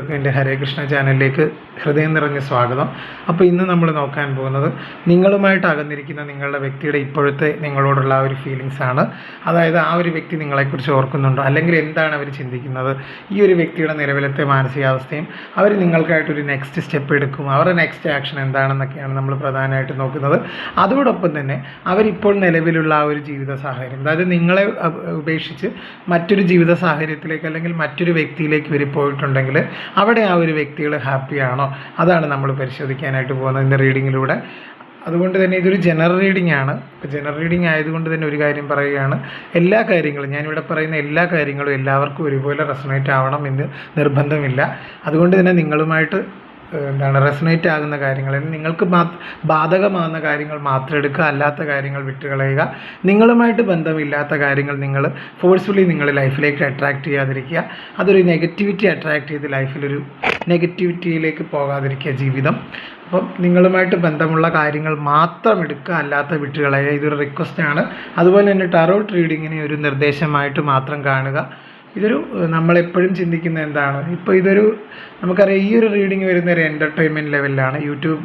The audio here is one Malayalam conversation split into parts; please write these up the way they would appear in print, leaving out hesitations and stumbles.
എല്ലാവർക്കും എൻ്റെ ഹരേ കൃഷ്ണ ചാനലിലേക്ക് ഹൃദയം നിറഞ്ഞ സ്വാഗതം. അപ്പോൾ ഇന്ന് നമ്മൾ നോക്കാൻ പോകുന്നത് നിങ്ങളുമായിട്ട് അകന്നിരിക്കുന്ന നിങ്ങളുടെ വ്യക്തിയുടെ ഇപ്പോഴത്തെ നിങ്ങളോടുള്ള ആ ഒരു ഫീലിങ്സ് ആണ്. അതായത് ആ ഒരു വ്യക്തി നിങ്ങളെക്കുറിച്ച് ഓർക്കുന്നുണ്ടോ, അല്ലെങ്കിൽ എന്താണ് അവർ ചിന്തിക്കുന്നത്, ഈ ഒരു വ്യക്തിയുടെ നിലവിലത്തെ മാനസികാവസ്ഥയും അവർ നിങ്ങൾക്കായിട്ടൊരു നെക്സ്റ്റ് സ്റ്റെപ്പ് എടുക്കും, അവരുടെ നെക്സ്റ്റ് ആക്ഷൻ എന്താണെന്നൊക്കെയാണ് നമ്മൾ പ്രധാനമായിട്ട് നോക്കുന്നത്. അതോടൊപ്പം തന്നെ അവരിപ്പോൾ നിലവിലുള്ള ആ ഒരു ജീവിത സാഹചര്യം, അതായത് നിങ്ങളെ ഉപേക്ഷിച്ച് മറ്റൊരു ജീവിത സാഹചര്യത്തിലേക്ക് അല്ലെങ്കിൽ മറ്റൊരു വ്യക്തിയിലേക്ക് ഇവർ പോയിട്ടുണ്ടെങ്കിൽ അവിടെ ആ ഒരു വ്യക്തികൾ ഹാപ്പിയാണോ, അതാണ് നമ്മൾ പരിശോധിക്കാനായിട്ട് പോകുന്നത് ഇന്ന് റീഡിങ്ങിലൂടെ. അതുകൊണ്ട് തന്നെ ഇതൊരു ജനറൽ റീഡിംഗ് ആണ്. ഇപ്പോൾ ജനറൽ റീഡിംഗ് ആയതുകൊണ്ട് തന്നെ ഒരു കാര്യം പറയുകയാണ്, എല്ലാ കാര്യങ്ങളും ഞാനിവിടെ പറയുന്ന എല്ലാ കാര്യങ്ങളും എല്ലാവർക്കും ഒരുപോലെ റെസൊണേറ്റ് ആവണം എന്ന് നിർബന്ധമില്ല. അതുകൊണ്ട് തന്നെ നിങ്ങളുമായിട്ട് റെസൊണേറ്റ് ആകുന്ന കാര്യങ്ങൾ, നിങ്ങൾക്ക് ബാധകമാകുന്ന കാര്യങ്ങൾ മാത്രം എടുക്കുക, അല്ലാത്ത കാര്യങ്ങൾ വിട്ടുകളയുക. നിങ്ങളുമായിട്ട് ബന്ധമില്ലാത്ത കാര്യങ്ങൾ നിങ്ങൾ ഫോഴ്സ്ഫുള്ളി നിങ്ങളുടെ ലൈഫിലേക്ക് അട്രാക്റ്റ് ചെയ്യാതിരിക്കുക. അതൊരു നെഗറ്റിവിറ്റി അട്രാക്റ്റ് ചെയ്ത് ലൈഫിലൊരു നെഗറ്റിവിറ്റിയിലേക്ക് പോകാതിരിക്കുക ജീവിതം. അപ്പം നിങ്ങളുമായിട്ട് ബന്ധമുള്ള കാര്യങ്ങൾ മാത്രം എടുക്കുക, അല്ലാത്ത വിട്ടുകളയുക. ഇതൊരു റിക്വസ്റ്റാണ്. അതുപോലെ തന്നെ ടാരോട്ട് റീഡിങ്ങിനെ ഒരു നിർദ്ദേശമായിട്ട് മാത്രം കാണുക. ഇതൊരു നമ്മളെപ്പോഴും ചിന്തിക്കുന്ന എന്താണ്, ഇപ്പോൾ ഇതൊരു നമുക്കറിയാം, ഈ ഒരു റീഡിങ് വരുന്ന ഒരു എൻ്റർടൈൻമെൻറ്റ് ലെവലിലാണ്. യൂട്യൂബ്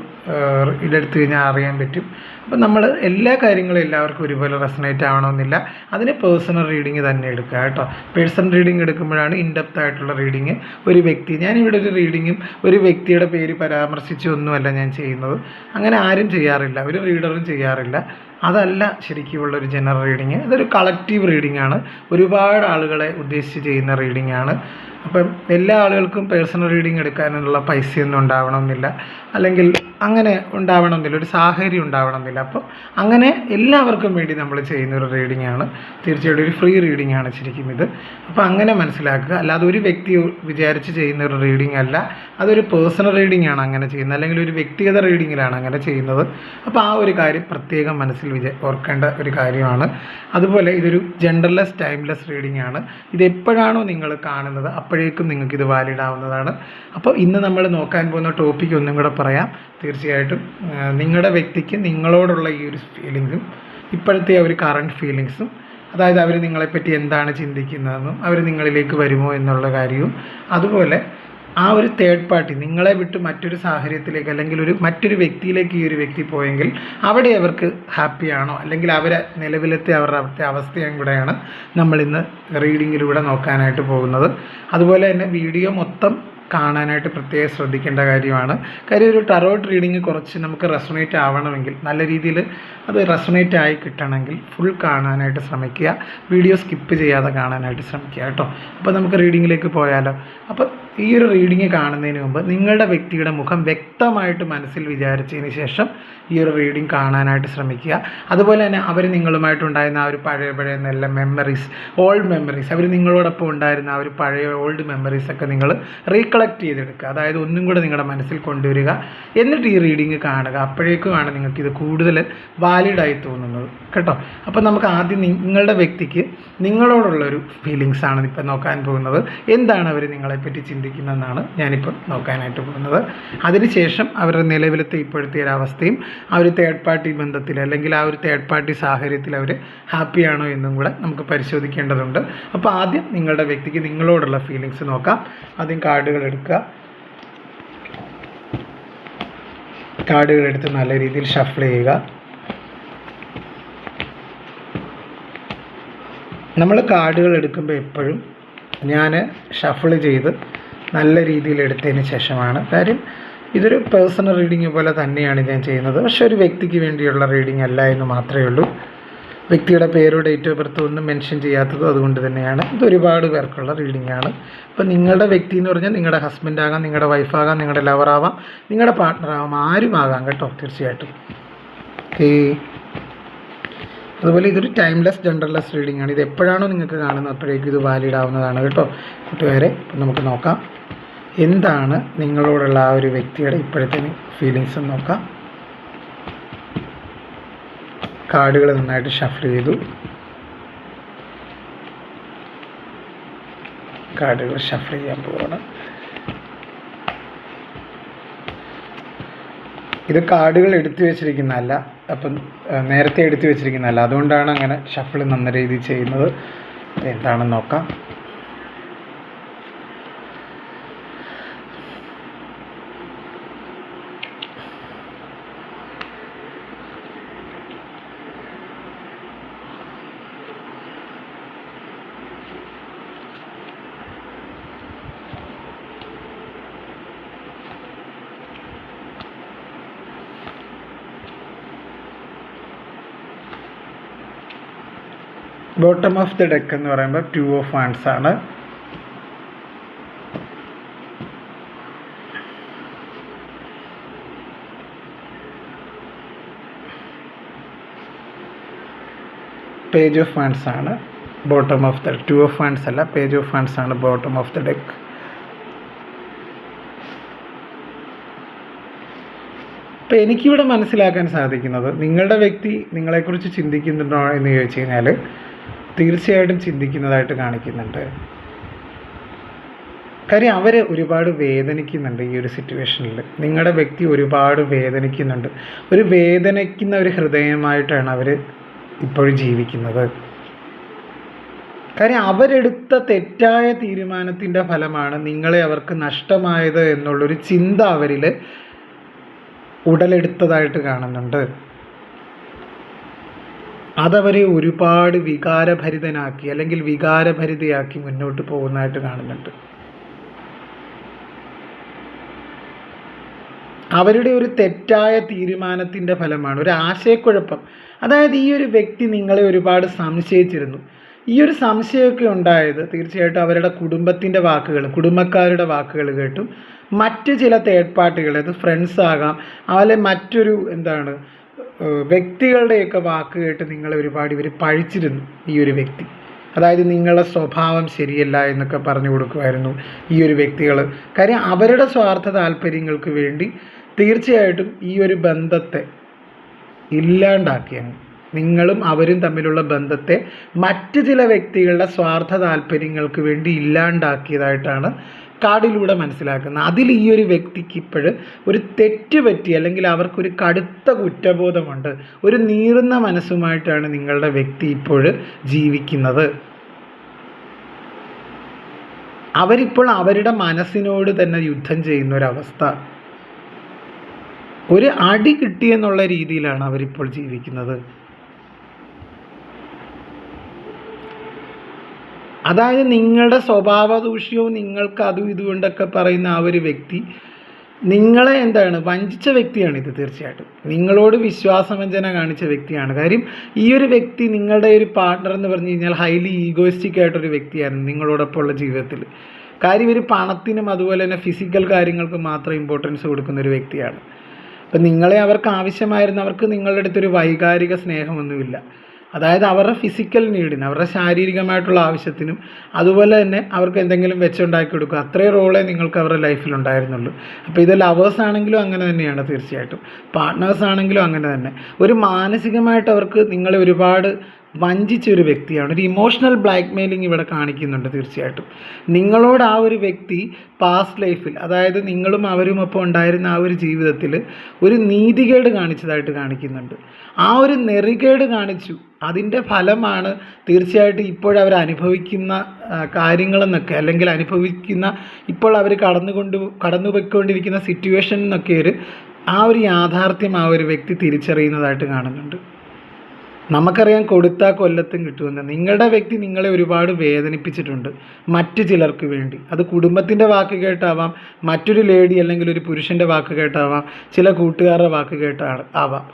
ഇതെടുത്ത് കഴിഞ്ഞാൽ അറിയാൻ പറ്റും. അപ്പം നമ്മൾ എല്ലാ കാര്യങ്ങളും എല്ലാവർക്കും ഒരുപോലെ റെസൊണേറ്റ് ആവണമെന്നില്ല. അതിന് പേഴ്സണൽ റീഡിങ് തന്നെ എടുക്കുക കേട്ടോ. പേഴ്സണൽ റീഡിങ് എടുക്കുമ്പോഴാണ് ഇൻഡെപ്ത് ആയിട്ടുള്ള റീഡിങ്. ഒരു വ്യക്തി, ഞാനിവിടെ ഒരു റീഡിങ്ങും ഒരു വ്യക്തിയുടെ പേര് പരാമർശിച്ചൊന്നുമല്ല ഞാൻ ചെയ്യുന്നത്. അങ്ങനെ ആരും ചെയ്യാറില്ല, ഒരു റീഡറും ചെയ്യാറില്ല. അതല്ല ശരിക്കുമുള്ളൊരു ജനറൽ റീഡിങ്. ഇതൊരു കളക്റ്റീവ് റീഡിംഗ് ആണ്, ഒരുപാട് ആളുകളെ ഉദ്ദേശിച്ച് ചെയ്യുന്ന റീഡിംഗ് ആണ്. അപ്പം എല്ലാ ആളുകൾക്കും പേഴ്സണൽ റീഡിംഗ് എടുക്കാനുള്ള പൈസയൊന്നും ഉണ്ടാവണമെന്നില്ല, അല്ലെങ്കിൽ അങ്ങനെ ഉണ്ടാവണമെന്നില്ല, ഒരു സാഹചര്യം ഉണ്ടാവണമെന്നില്ല. അപ്പം അങ്ങനെ എല്ലാവർക്കും വേണ്ടി നമ്മൾ ചെയ്യുന്ന ഒരു റീഡിംഗ് ആണ്. തീർച്ചയായിട്ടും ഒരു ഫ്രീ റീഡിംഗ് ആണ് ശരിക്കും ഇത്. അപ്പോൾ അങ്ങനെ മനസ്സിലാക്കുക. അല്ലാതെ ഒരു വ്യക്തി വിചാരിച്ച് ചെയ്യുന്ന ഒരു റീഡിംഗ് അല്ല, അതൊരു പേഴ്സണൽ റീഡിംഗ് ആണ് അങ്ങനെ ചെയ്യുന്നത്, അല്ലെങ്കിൽ ഒരു വ്യക്തിഗത റീഡിങ്ങിലാണ് അങ്ങനെ ചെയ്യുന്നത്. അപ്പോൾ ആ ഒരു കാര്യം പ്രത്യേകം മനസ്സിൽ ഓർക്കേണ്ട ഒരു കാര്യമാണ്. അതുപോലെ ഇതൊരു ജെൻഡർലെസ് ടൈംലെസ് റീഡിംഗ് ആണ്. ഇത് എപ്പോഴാണോ നിങ്ങൾ കാണുന്നത് അപ്പോഴേക്കും നിങ്ങൾക്കിത് വാലിഡ് ആവുന്നതാണ്. അപ്പോൾ ഇന്ന് നമ്മൾ നോക്കാൻ പോകുന്ന ടോപ്പിക് ഒന്നും കൂടെ പറയാം. തീർച്ചയായിട്ടും നിങ്ങളുടെ വ്യക്തിക്ക് നിങ്ങളോടുള്ള ഈ ഒരു ഫീലിങ്സും ഇപ്പോഴത്തെ ഒരു കറണ്ട് ഫീലിങ്സും, അതായത് അവർ നിങ്ങളെപ്പറ്റി എന്താണ് ചിന്തിക്കുന്നതെന്നും അവർ നിങ്ങളിലേക്ക് വരുമോ എന്നുള്ള കാര്യവും, അതുപോലെ ആ ഒരു തേർഡ് പാർട്ടി നിങ്ങളെ വിട്ട് മറ്റൊരു സാഹചര്യത്തിലേക്ക് അല്ലെങ്കിൽ മറ്റൊരു വ്യക്തിയിലേക്ക് ഈ ഒരു വ്യക്തി പോയെങ്കിൽ അവിടെ അവർക്ക് ഹാപ്പിയാണോ, അല്ലെങ്കിൽ അവരെ നിലവിലത്തെ അവരുടെ അവസ്ഥയും കൂടെയാണ് നമ്മളിന്ന് റീഡിങ്ങിലൂടെ നോക്കാനായിട്ട് പോകുന്നത്. അതുപോലെ തന്നെ വീഡിയോ മൊത്തം കാണാനായിട്ട് പ്രത്യേകം ശ്രദ്ധിക്കേണ്ട കാര്യമാണ്. കാര്യം ഒരു ടാരോട്ട് റീഡിങ് കുറച്ച് നമുക്ക് റെസൊണേറ്റ് ആവണമെങ്കിൽ, നല്ല രീതിയിൽ അത് റെസൊണേറ്റ് ആയി കിട്ടണമെങ്കിൽ ഫുൾ കാണാനായിട്ട് ശ്രമിക്കുക, വീഡിയോ സ്കിപ്പ് ചെയ്യാതെ കാണാനായിട്ട് ശ്രമിക്കുക കേട്ടോ. അപ്പോൾ നമുക്ക് റീഡിങ്ങിലേക്ക് പോയാലോ. അപ്പോൾ ഈ ഒരു റീഡിങ് കാണുന്നതിന് മുമ്പ് നിങ്ങളുടെ വ്യക്തിയുടെ മുഖം വ്യക്തമായിട്ട് മനസ്സിൽ വിചാരിച്ചതിന് ശേഷം ഈ ഒരു റീഡിങ് കാണാനായിട്ട് ശ്രമിക്കുക. അതുപോലെ തന്നെ അവർ നിങ്ങളുമായിട്ടുണ്ടായിരുന്ന ആ ഒരു പഴയ നല്ല മെമ്മറീസ്, ഓൾഡ് മെമ്മറീസ്, അവർ നിങ്ങളോടൊപ്പം ഉണ്ടായിരുന്ന ആ ഒരു പഴയ ഓൾഡ് മെമ്മറീസൊക്കെ നിങ്ങൾ റീകളക്ട് ചെയ്തെടുക്കുക. അതായത് ഒന്നും കൂടെ നിങ്ങളുടെ മനസ്സിൽ കൊണ്ടുവരിക, എന്നിട്ട് ഈ റീഡിങ് കാണുക. അപ്പോഴേക്കുമാണ് നിങ്ങൾക്കിത് കൂടുതൽ വാലിഡായി തോന്നുന്നത് കേട്ടോ. അപ്പോൾ നമുക്ക് ആദ്യം നിങ്ങളുടെ വ്യക്തിക്ക് നിങ്ങളോടുള്ളൊരു ഫീലിങ്സാണ് ഇപ്പോൾ നോക്കാൻ പോകുന്നത്. എന്താണ് അവർ നിങ്ങളെപ്പറ്റി ചിന്തിക്കുന്നതെന്നാണ് ഞാനിപ്പോൾ നോക്കാനായിട്ട് പോകുന്നത്. അതിനുശേഷം അവരുടെ നിലവിലത്തെ ഇപ്പോഴത്തെ ഒരു അവസ്ഥയും ആ ഒരു തേർഡ് പാർട്ടി ബന്ധത്തിൽ, അല്ലെങ്കിൽ ആ ഒരു തേർഡ് പാർട്ടി സാഹചര്യത്തിൽ അവർ ഹാപ്പിയാണോ എന്നും കൂടെ നമുക്ക് പരിശോധിക്കേണ്ടതുണ്ട്. അപ്പോൾ ആദ്യം നിങ്ങളുടെ വ്യക്തിക്ക് നിങ്ങളോടുള്ള ഫീലിങ്സ് നോക്കാം. ആദ്യം കാർഡുകൾ എടുക്കുക. കാർഡുകൾ എടുത്ത് നല്ല രീതിയിൽ ഷഫിൾ ചെയ്യുക. നമ്മൾ കാർഡുകൾ എടുക്കുമ്പോൾ എപ്പോഴും ഞാൻ ഷഫിൾ ചെയ്ത് നല്ല രീതിയിൽ എടുത്തതിന് ശേഷമാണ്. കാര്യം ഇതൊരു പേഴ്സണൽ റീഡിങ് പോലെ തന്നെയാണ് ഞാൻ ചെയ്യുന്നത്, പക്ഷെ ഒരു വ്യക്തിക്ക് വേണ്ടിയുള്ള റീഡിംഗ് അല്ല എന്ന് മാത്രമേ ഉള്ളൂ. വ്യക്തിയുടെ പേരോ ഡേറ്റ് ഓഫ് ബർത്ത് ഒന്നും മെൻഷൻ ചെയ്യാത്തതും അതുകൊണ്ട് തന്നെയാണ്. ഇതൊരുപാട് പേർക്കുള്ള റീഡിംഗ് ആണ്. അപ്പോൾ നിങ്ങളുടെ വ്യക്തി എന്ന് പറഞ്ഞാൽ നിങ്ങളുടെ ഹസ്ബൻഡ് ആകാം, നിങ്ങളുടെ വൈഫാകാം, നിങ്ങളുടെ ലവറാവാം, നിങ്ങളുടെ പാർട്ട്ണറാവാം, ആരുമാകാം കേട്ടോ, തീർച്ചയായിട്ടും. ഓക്കേ. അതുപോലെ ഇതൊരു ടൈംലെസ് ജെൻഡർലെസ് റീഡിംഗ് ആണ്. ഇത് എപ്പോഴാണോ നിങ്ങൾക്ക് കാണുന്നത് അപ്പോഴേക്കും ഇത് വാലിഡ് ആവുന്നതാണ് കേട്ടോ കൂട്ടുകാരെ. അപ്പം നമുക്ക് നോക്കാം എന്താണ് നിങ്ങളോടുള്ള ആ ഒരു വ്യക്തിയുടെ ഇപ്പോഴത്തെ ഫീലിങ്സ് എന്ന് നോക്കാം. കാർഡുകൾ നന്നായിട്ട് ഷഫിൾ ചെയ്തു. കാർഡുകൾ ഷഫിൾ ചെയ്യാൻ പോവാണ്. ഇത് കാർഡുകൾ എടുത്തു വെച്ചിരിക്കുന്നതല്ല, അപ്പം നേരത്തെ എടുത്തു വെച്ചിരിക്കുന്നതല്ല, അതുകൊണ്ടാണ് അങ്ങനെ ഷഫിൾ നല്ല രീതിയിൽ ചെയ്യുന്നത്. എന്താണെന്ന് നോക്കാം. ബോട്ടം ഓഫ് ദ ഡെക്ക് എന്ന് പറയുമ്പോൾ 2 ഓഫ് വാൻഡ്സ് ആണ്. പേജ് ഓഫ് വാൻഡ്സ് ആണ് bottom of the 2 of wands അല്ല, പേജ് ഓഫ് വാൻഡ്സ് ആണ് ബോട്ടം ഓഫ് ദ ഡെക്ക്. അപ്പോൾ എനിക്കിവിടെ മനസ്സിലാക്കാൻ സാധിക്കുന്നത്, നിങ്ങളുടെ വ്യക്തി നിങ്ങളെക്കുറിച്ച് ചിന്തിക്കുന്നുണ്ടോ എന്ന് ചോദിച്ചു കഴിഞ്ഞാൽ തീർച്ചയായിട്ടും ചിന്തിക്കുന്നതായിട്ട് കാണിക്കുന്നുണ്ട്. കാര്യം അവർ ഒരുപാട് വേദനിക്കുന്നുണ്ട് ഈ ഒരു സിറ്റുവേഷനിൽ. നിങ്ങളുടെ വ്യക്തി ഒരുപാട് വേദനിക്കുന്നുണ്ട്. ഒരു വേദനിക്കുന്ന ഒരു ഹൃദയമായിട്ടാണ് അവർ ഇപ്പോഴും ജീവിക്കുന്നത്. കാര്യം അവരെടുത്ത തെറ്റായ തീരുമാനത്തിൻ്റെ ഫലമാണ് നിങ്ങളെ അവർക്ക് നഷ്ടമായത് എന്നുള്ളൊരു ചിന്ത അവരിൽ ഉടലെടുത്തതായിട്ട് കാണുന്നുണ്ട്. അതവരെ ഒരുപാട് വികാരഭരിതനാക്കി അല്ലെങ്കിൽ വികാരഭരിതയാക്കി മുന്നോട്ട് പോകുന്നതായിട്ട് കാണുന്നുണ്ട്. അവരുടെ ഒരു തെറ്റായ തീരുമാനത്തിൻ്റെ ഫലമാണ് ഒരു ആശയക്കുഴപ്പം. അതായത് ഈ ഒരു വ്യക്തി നിങ്ങളെ ഒരുപാട് സംശയിച്ചിരുന്നു. ഈ ഒരു സംശയമൊക്കെ ഉണ്ടായത് തീർച്ചയായിട്ടും അവരുടെ കുടുംബത്തിൻ്റെ വാക്കുകൾ, കുടുംബക്കാരുടെ വാക്കുകൾ കേട്ടും മറ്റ് ചില തേർഡ് പാർട്ടികൾ, അത് ഫ്രണ്ട്സ് ആകാം, അതുപോലെ മറ്റൊരു വ്യക്തികളുടെയൊക്കെ വാക്ക് കേട്ട് നിങ്ങളെ ഒരുപാട് ഇവർ പഴിച്ചിരുന്നു ഈ ഒരു വ്യക്തി. അതായത് നിങ്ങളുടെ സ്വഭാവം ശരിയല്ല എന്നൊക്കെ പറഞ്ഞു കൊടുക്കുമായിരുന്നു ഈ ഒരു വ്യക്തികൾ. കാര്യം അവരുടെ സ്വാർത്ഥ താല്പര്യങ്ങൾക്ക് വേണ്ടി തീർച്ചയായിട്ടും ഈ ഒരു ബന്ധത്തെ ഇല്ലാണ്ടാക്കിയാണ്. നിങ്ങളും അവരും തമ്മിലുള്ള ബന്ധത്തെ മറ്റ് ചില വ്യക്തികളുടെ സ്വാർത്ഥ താല്പര്യങ്ങൾക്ക് വേണ്ടി ഇല്ലാണ്ടാക്കിയതായിട്ടാണ് കാർഡിലൂടെ മനസ്സിലാക്കുന്നത്. അതിൽ ഈ ഒരു വ്യക്തിക്ക് ഇപ്പോഴും ഒരു തെറ്റ് പറ്റി അല്ലെങ്കിൽ അവർക്കൊരു കടുത്ത കുറ്റബോധമുണ്ട്. ഒരു നീറുന്ന മനസ്സുമായിട്ടാണ് നിങ്ങളുടെ വ്യക്തി ഇപ്പോൾ ജീവിക്കുന്നത്. അവരിപ്പോൾ അവരുടെ മനസ്സിനോട് തന്നെ യുദ്ധം ചെയ്യുന്ന ഒരവസ്ഥ. ഒരു അടി കിട്ടിയെന്നുള്ള രീതിയിലാണ് അവരിപ്പോൾ ജീവിക്കുന്നത്. അതായത് നിങ്ങളുടെ സ്വഭാവ ദൂഷ്യവും നിങ്ങൾക്ക് അതും ഇതുകൊണ്ടൊക്കെ പറയുന്ന ആ ഒരു വ്യക്തി നിങ്ങളെ വഞ്ചിച്ച വ്യക്തിയാണ്. ഇത് തീർച്ചയായിട്ടും നിങ്ങളോട് വിശ്വാസവഞ്ചന കാണിച്ച വ്യക്തിയാണ്. കാര്യം ഈ ഒരു വ്യക്തി നിങ്ങളുടെ ഒരു പാർട്ട്ണർ എന്ന് പറഞ്ഞു കഴിഞ്ഞാൽ ഹൈലി ഈഗോയിസ്റ്റിക് ആയിട്ടൊരു വ്യക്തിയായിരുന്നു നിങ്ങളോടൊപ്പം ഉള്ള ജീവിതത്തിൽ. കാര്യം ഒരു പണത്തിനും അതുപോലെ തന്നെ ഫിസിക്കൽ കാര്യങ്ങൾക്ക് മാത്രം ഇമ്പോർട്ടൻസ് കൊടുക്കുന്ന ഒരു വ്യക്തിയാണ്. അപ്പം നിങ്ങളെ അവർക്ക് ആവശ്യമായിരുന്നു. അവർക്ക് നിങ്ങളുടെ അടുത്തൊരു വൈകാരിക സ്നേഹമൊന്നുമില്ല. അതായത് അവരുടെ ഫിസിക്കൽ നീഡിന്, അവരുടെ ശാരീരികമായിട്ടുള്ള ആവശ്യത്തിനും അതുപോലെ തന്നെ അവർക്ക് എന്തെങ്കിലും വെച്ചുണ്ടാക്കി കൊടുക്കുക, അത്രയും റോളേ നിങ്ങൾക്ക് അവരുടെ ലൈഫിലുണ്ടായിരുന്നുള്ളൂ. അപ്പോൾ ഇത് ലവേഴ്സ് ആണെങ്കിലും അങ്ങനെ തന്നെയാണ്, തീർച്ചയായിട്ടും പാർട്ട്നേഴ്സ് ആണെങ്കിലും അങ്ങനെ തന്നെ. ഒരു മാനസികമായിട്ട് അവർക്ക് നിങ്ങളെ ഒരുപാട് വഞ്ചിച്ചൊരു വ്യക്തിയാണ്. ഒരു ഇമോഷണൽ ബ്ലാക്ക് മെയിലിംഗ് ഇവിടെ കാണിക്കുന്നുണ്ട്. തീർച്ചയായിട്ടും നിങ്ങളോട് ആ ഒരു വ്യക്തി പാസ്റ്റ് ലൈഫിൽ, അതായത് നിങ്ങളും അവരുമൊപ്പം ഉണ്ടായിരുന്ന ആ ഒരു ജീവിതത്തിൽ ഒരു നീതികേട് കാണിച്ചതായിട്ട് കാണിക്കുന്നുണ്ട്. ആ ഒരു നെറികേട് കാണിച്ചു. അതിൻ്റെ ഫലമാണ് തീർച്ചയായിട്ടും ഇപ്പോഴവർ അനുഭവിക്കുന്ന കാര്യങ്ങളെന്നൊക്കെ, അല്ലെങ്കിൽ അനുഭവിക്കുന്ന ഇപ്പോൾ അവർ കടന്നുപോയിക്കൊണ്ടിരിക്കുന്ന സിറ്റുവേഷൻ എന്നൊക്കെ ആ ഒരു യാഥാർത്ഥ്യം ആ ഒരു വ്യക്തി തിരിച്ചറിയുന്നതായിട്ട് കാണുന്നുണ്ട്. നമുക്കറിയാം കൊടുത്താൽ കൊല്ലത്തും കിട്ടുമെന്ന്. നിങ്ങളുടെ വ്യക്തി നിങ്ങളെ ഒരുപാട് വേദനിപ്പിച്ചിട്ടുണ്ട് മറ്റു ചിലർക്ക് വേണ്ടി. അത് കുടുംബത്തിൻ്റെ വാക്ക് കേട്ടാവാം, മറ്റൊരു ലേഡി അല്ലെങ്കിൽ ഒരു പുരുഷൻ്റെ വാക്ക് കേട്ടാവാം, ചില കൂട്ടുകാരുടെ വാക്ക് കേട്ടാവാം.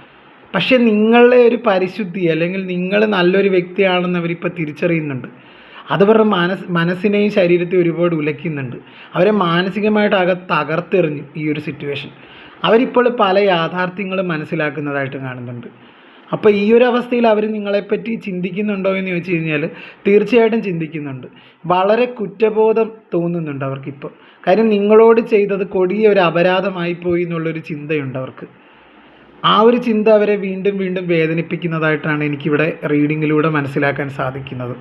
പക്ഷെ നിങ്ങളുടെ ഒരു പരിശുദ്ധി അല്ലെങ്കിൽ നിങ്ങൾ നല്ലൊരു വ്യക്തിയാണെന്ന് അവരിപ്പോൾ തിരിച്ചറിയുന്നുണ്ട്. അതവരുടെ മനസ്സിനെയും ശരീരത്തെയും ഒരുപാട് ഉലയ്ക്കുന്നുണ്ട്. അവരെ മാനസികമായിട്ട് തകർത്തെറിഞ്ഞു ഈ ഒരു സിറ്റുവേഷൻ. അവരിപ്പോൾ പല യാഥാർത്ഥ്യങ്ങളും മനസ്സിലാക്കുന്നതായിട്ട് കാണുന്നുണ്ട്. അപ്പോൾ ഈ ഒരു അവസ്ഥയിൽ അവർ നിങ്ങളെപ്പറ്റി ചിന്തിക്കുന്നുണ്ടോ എന്ന് ചോദിച്ചു കഴിഞ്ഞാൽ തീർച്ചയായിട്ടും ചിന്തിക്കുന്നുണ്ട്. വളരെ കുറ്റബോധം തോന്നുന്നുണ്ട് അവർക്കിപ്പോൾ. കാര്യം നിങ്ങളോട് ചെയ്തത് കൊടിയ ഒരു അപരാധമായി പോയി എന്നുള്ളൊരു ചിന്തയുണ്ട് അവർക്ക്. ആ ഒരു ചിന്ത അവരെ വീണ്ടും വീണ്ടും വേദനിപ്പിക്കുന്നതായിട്ടാണ് എനിക്കിവിടെ റീഡിങ്ങിലൂടെ മനസ്സിലാക്കാൻ സാധിക്കുന്നത്.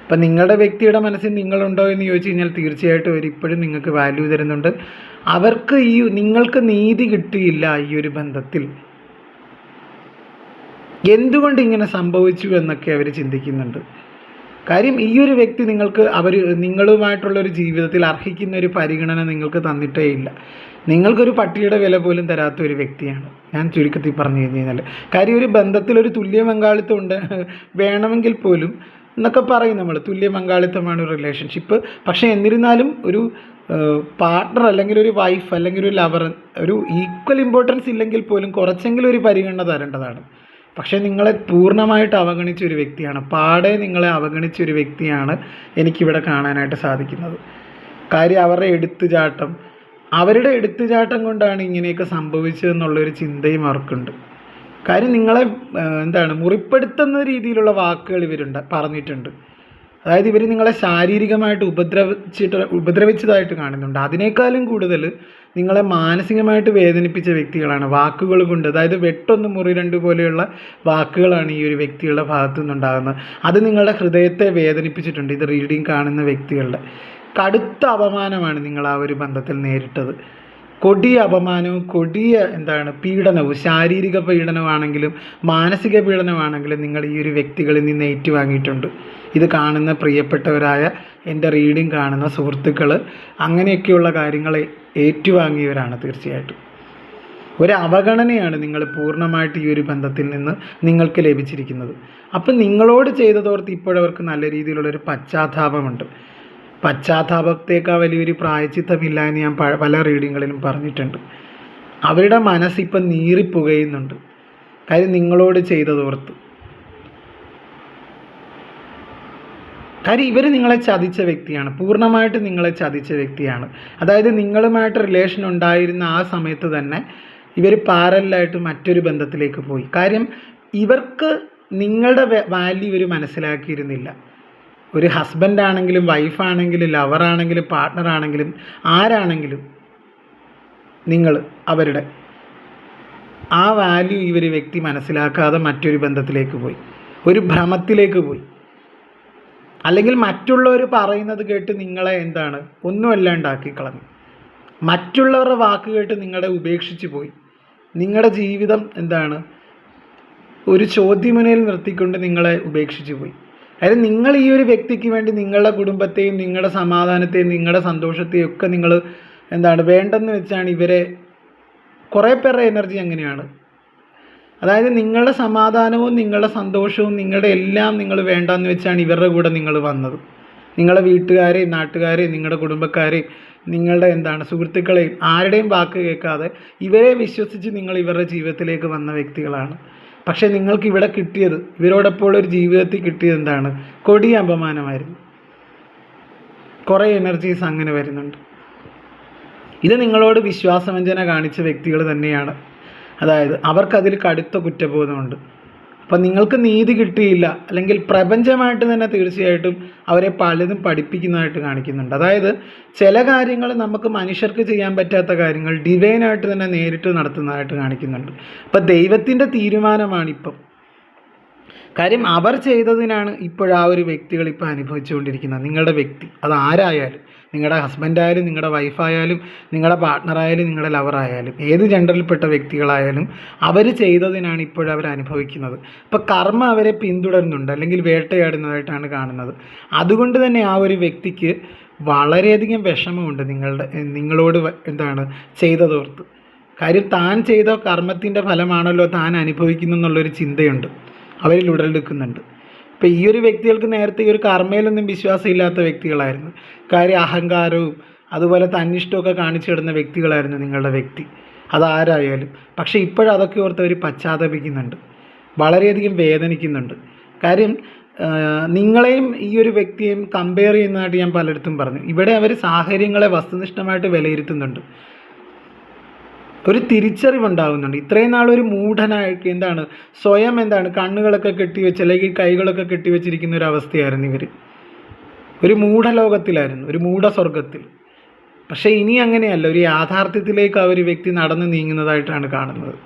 അപ്പം നിങ്ങളുടെ വ്യക്തിയുടെ മനസ്സിൽ നിങ്ങളുണ്ടോ എന്ന് ചോദിച്ചു കഴിഞ്ഞാൽ തീർച്ചയായിട്ടും അവരിപ്പോഴും നിങ്ങൾക്ക് വാല്യൂ തരുന്നുണ്ട്. അവർക്ക് നിങ്ങൾക്ക് നീതി കിട്ടിയില്ല ഈ ഒരു ബന്ധത്തിൽ. എന്തുകൊണ്ട് ഇങ്ങനെ സംഭവിച്ചു എന്നൊക്കെ അവർ ചിന്തിക്കുന്നുണ്ട്. കാര്യം ഈ ഒരു വ്യക്തി നിങ്ങളുമായിട്ടുള്ളൊരു ജീവിതത്തിൽ അർഹിക്കുന്ന ഒരു പരിഗണന നിങ്ങൾക്ക് തന്നിട്ടേ ഇല്ല. നിങ്ങൾക്കൊരു പട്ടിയുടെ വില പോലും തരാത്ത ഒരു വ്യക്തിയാണ്, ഞാൻ ചുരുക്കത്തിൽ പറഞ്ഞു കഴിഞ്ഞാൽ. കാര്യം ഒരു ബന്ധത്തിലൊരു തുല്യ പങ്കാളിത്തം വേണമെങ്കിൽ പോലും എന്നൊക്കെ പറയും നമ്മൾ, തുല്യ പങ്കാളിത്തമാണ് ഒരു റിലേഷൻഷിപ്പ്. പക്ഷേ എന്നിരുന്നാലും ഒരു പാർട്ട്ണർ അല്ലെങ്കിൽ ഒരു വൈഫ് അല്ലെങ്കിൽ ഒരു ലവർ ഒരു ഈക്വൽ ഇമ്പോർട്ടൻസ് ഇല്ലെങ്കിൽ പോലും കുറച്ചെങ്കിലും ഒരു പരിഗണന തരേണ്ടതാണ്. പക്ഷേ നിങ്ങളെ പൂർണ്ണമായിട്ട് അവഗണിച്ച ഒരു വ്യക്തിയാണ്, പാടെ നിങ്ങളെ അവഗണിച്ച ഒരു വ്യക്തിയാണ് എനിക്കിവിടെ കാണാനായിട്ട് സാധിക്കുന്നത്. കാര്യം അവരുടെ എടുത്തുചാട്ടം കൊണ്ടാണ് ഇങ്ങനെയൊക്കെ സംഭവിച്ചതെന്നുള്ളൊരു ചിന്തയും അവർക്കുണ്ട്. കാര്യം നിങ്ങളെ മുറിപ്പെടുത്തുന്ന രീതിയിലുള്ള വാക്കുകൾ പറഞ്ഞിട്ടുണ്ട്. അതായത് ഇവർ നിങ്ങളെ ശാരീരികമായിട്ട് ഉപദ്രവിച്ചതായിട്ട് കാണുന്നുണ്ട്. അതിനേക്കാളും കൂടുതൽ നിങ്ങളെ മാനസികമായിട്ട് വേദനിപ്പിച്ച വ്യക്തികളാണ് വാക്കുകൾ കൊണ്ട്. അതായത് വെട്ടൊന്ന് മുറി രണ്ട് പോലെയുള്ള വാക്കുകളാണ് ഈ ഒരു വ്യക്തികളുടെ ഭാഗത്തു നിന്നുണ്ടാകുന്നത്. അത് നിങ്ങളുടെ ഹൃദയത്തെ വേദനിപ്പിച്ചിട്ടുണ്ട്. ഇത് റീഡിങ് കാണുന്ന വ്യക്തികളുടെ കടുത്ത അപമാനമാണ് നിങ്ങൾ ആ ഒരു ബന്ധത്തിൽ നേരിട്ടത്. കൊടിയ അപമാനവും കൊടിയ പീഡനവും, ശാരീരിക പീഡനമാണെങ്കിലും മാനസിക പീഡനമാണെങ്കിലും നിങ്ങൾ ഈ ഒരു വ്യക്തികളിൽ നിന്ന് ഏറ്റുവാങ്ങിയിട്ടുണ്ട്. ഇത് കാണുന്ന പ്രിയപ്പെട്ടവരായ എൻ്റെ റീഡിങ് കാണുന്ന സുഹൃത്തുക്കൾ അങ്ങനെയൊക്കെയുള്ള കാര്യങ്ങൾ ഏറ്റുവാങ്ങിയവരാണ്. തീർച്ചയായിട്ടും ഒരു അവഗണനയാണ് നിങ്ങൾ പൂർണ്ണമായിട്ട് ഈ ഒരു ബന്ധത്തിൽ നിന്ന് നിങ്ങൾക്ക് ലഭിച്ചിരിക്കുന്നത്. അപ്പം നിങ്ങളോട് ചെയ്തതോർത്ത് ഇപ്പോഴവർക്ക് നല്ല രീതിയിലുള്ളൊരു പശ്ചാത്താപമുണ്ട്. പശ്ചാത്താപത്തേക്കാൾ വലിയൊരു പ്രായച്ചിത്തമില്ല എന്ന് ഞാൻ പല റീഡിങ്ങുകളിലും പറഞ്ഞിട്ടുണ്ട്. അവരുടെ മനസ്സിപ്പം നീറിപ്പുകയുന്നുണ്ട്. കാര്യം നിങ്ങളോട് ചെയ്തതോർത്ത്. കാര്യം ഇവർ നിങ്ങളെ ചതിച്ച വ്യക്തിയാണ്, പൂർണ്ണമായിട്ട് നിങ്ങളെ ചതിച്ച വ്യക്തിയാണ്. അതായത് നിങ്ങളുമായിട്ട് റിലേഷൻ ഉണ്ടായിരുന്ന ആ സമയത്ത് തന്നെ ഇവർ പാരലായിട്ട് മറ്റൊരു ബന്ധത്തിലേക്ക് പോയി. കാര്യം ഇവർക്ക് നിങ്ങളുടെ വാല്യൂ ഇവർ മനസ്സിലാക്കിയിരുന്നില്ല. ഒരു ഹസ്ബൻഡാണെങ്കിലും വൈഫാണെങ്കിലും ലവറാണെങ്കിലും പാർട്ട്ണറാണെങ്കിലും ആരാണെങ്കിലും നിങ്ങൾ അവരുടെ ആ വാല്യൂ വ്യക്തി മനസ്സിലാക്കാതെ മറ്റൊരു ബന്ധത്തിലേക്ക് പോയി, ഒരു ഭ്രമത്തിലേക്ക് പോയി. അല്ലെങ്കിൽ മറ്റുള്ളവർ പറയുന്നത് കേട്ട് നിങ്ങളെ ഒന്നുമല്ലാണ്ടാക്കി കളഞ്ഞു. മറ്റുള്ളവരുടെ വാക്ക് കേട്ട് നിങ്ങളെ ഉപേക്ഷിച്ച് പോയി. നിങ്ങളുടെ ജീവിതം ഒരു ചോദ്യമുനയിൽ നിർത്തിക്കൊണ്ട് നിങ്ങളെ ഉപേക്ഷിച്ച് പോയി. അതായത് നിങ്ങൾ ഈ ഒരു വ്യക്തിക്ക് വേണ്ടി നിങ്ങളുടെ കുടുംബത്തെയും നിങ്ങളുടെ സമാധാനത്തെയും നിങ്ങളുടെ സന്തോഷത്തെയും ഒക്കെ നിങ്ങൾ വേണ്ടെന്ന് വെച്ചാണ് ഇവരെ. കുറേ പേരുടെ എനർജി അങ്ങനെയാണ്. അതായത് നിങ്ങളുടെ സമാധാനവും നിങ്ങളുടെ സന്തോഷവും നിങ്ങളുടെ എല്ലാം നിങ്ങൾ വേണ്ടെന്ന് വെച്ചാണ് ഇവരുടെ കൂടെ നിങ്ങൾ വന്നത്. നിങ്ങളുടെ വീട്ടുകാരെയും നാട്ടുകാരെയും നിങ്ങളുടെ കുടുംബക്കാരെയും നിങ്ങളുടെ സുഹൃത്തുക്കളെയും ആരുടെയും വാക്ക് കേൾക്കാതെ ഇവരെ വിശ്വസിച്ച് നിങ്ങൾ ഇവരുടെ ജീവിതത്തിലേക്ക് വന്ന വ്യക്തികളാണ്. പക്ഷേ നിങ്ങൾക്ക് ഇവിടെ കിട്ടിയത്, ഇവരോടൊപ്പം ഒരു ജീവിതത്തിൽ കിട്ടിയത് കൊടിയ അപമാനമായിരുന്നു. കുറേ എനർജീസ് അങ്ങനെ വരുന്നുണ്ട്. ഇത് നിങ്ങളോട് വിശ്വാസവഞ്ചന കാണിച്ച വ്യക്തികൾ തന്നെയാണ്. അതായത് അവർക്കതിൽ കടുത്ത കുറ്റബോധമുണ്ട്. അപ്പം നിങ്ങൾക്ക് നീതി കിട്ടിയില്ല, അല്ലെങ്കിൽ പ്രപഞ്ചമായിട്ട് തന്നെ തീർച്ചയായിട്ടും അവരെ പലതും പഠിപ്പിക്കുന്നതായിട്ട് കാണിക്കുന്നുണ്ട്. അതായത് ചില കാര്യങ്ങൾ നമുക്ക് മനുഷ്യർക്ക് ചെയ്യാൻ പറ്റാത്ത കാര്യങ്ങൾ ഡിവൈനായിട്ട് തന്നെ നേരിട്ട് നടത്തുന്നതായിട്ട് കാണിക്കുന്നുണ്ട്. അപ്പം ദൈവത്തിൻ്റെ തീരുമാനമാണിപ്പം. കാര്യം അവർ ചെയ്തതിനാണ് ഇപ്പോഴാ ഒരു വ്യക്തികൾ ഇപ്പോൾ അനുഭവിച്ചുകൊണ്ടിരിക്കുന്നത്. നിങ്ങളുടെ വ്യക്തി അത് ആരായാലും, നിങ്ങളുടെ ഹസ്ബൻഡായാലും നിങ്ങളുടെ വൈഫായാലും നിങ്ങളുടെ പാർട്ട്ണറായാലും നിങ്ങളുടെ ലവറായാലും ഏത് ജെൻഡറിൽപ്പെട്ട വ്യക്തികളായാലും അവർ ചെയ്തതിനാണ് ഇപ്പോഴവർ അനുഭവിക്കുന്നത്. അപ്പോൾ കർമ്മ അവരെ പിന്തുടരുന്നുണ്ട്, അല്ലെങ്കിൽ വേട്ടയാടുന്നതായിട്ടാണ് കാണുന്നത്. അതുകൊണ്ട് തന്നെ ആ ഒരു വ്യക്തിക്ക് വളരെയധികം വിഷമമുണ്ട് നിങ്ങളോട് ചെയ്തതോർത്ത്. കാര്യം താൻ ചെയ്ത കർമ്മത്തിൻ്റെ ഫലമാണല്ലോ താൻ അനുഭവിക്കുന്നു എന്നുള്ളൊരു ചിന്തയുണ്ട് അവരിൽ ഉടലെടുക്കുന്നുണ്ട്. ഇപ്പോൾ ഈ ഒരു വ്യക്തികൾക്ക് നേരത്തെ ഈ ഒരു കർമ്മയിലൊന്നും വിശ്വാസമില്ലാത്ത വ്യക്തികളായിരുന്നു. കാര്യം അഹങ്കാരവും അതുപോലെ തന്നിഷ്ടമൊക്കെ കാണിച്ചിടുന്ന വ്യക്തികളായിരുന്നു നിങ്ങളുടെ വ്യക്തി, അതാരായാലും. പക്ഷേ ഇപ്പോഴതൊക്കെ ഓർത്ത് അവർ പശ്ചാത്തപിക്കുന്നുണ്ട്, വളരെയധികം വേദനിക്കുന്നുണ്ട്. കാര്യം നിങ്ങളെയും ഈ ഒരു വ്യക്തിയെയും കമ്പയർ ചെയ്യുന്നതായിട്ട് ഞാൻ പലയിടത്തും പറഞ്ഞു. ഇവിടെ അവർ സാഹചര്യങ്ങളെ വസ്തുനിഷ്ഠമായിട്ട് വിലയിരുത്തുന്നുണ്ട്. ഒരു തിരിച്ചറിവുണ്ടാകുന്നുണ്ട്. ഇത്രയും നാളൊരു മൂഢനായിട്ട് സ്വയം കണ്ണുകളൊക്കെ കെട്ടിവെച്ച് അല്ലെങ്കിൽ കൈകളൊക്കെ കെട്ടിവെച്ചിരിക്കുന്ന ഒരു അവസ്ഥയായിരുന്നു ഇവർ. ഒരു മൂഢലോകത്തിലായിരുന്നു, ഒരു മൂഢസ്വർഗത്തിൽ. പക്ഷേ ഇനി അങ്ങനെയല്ല, ഒരു യാഥാർത്ഥ്യത്തിലേക്ക് ആ ഒരു വ്യക്തി നടന്നു നീങ്ങുന്നതായിട്ടാണ് കാണുന്നത്.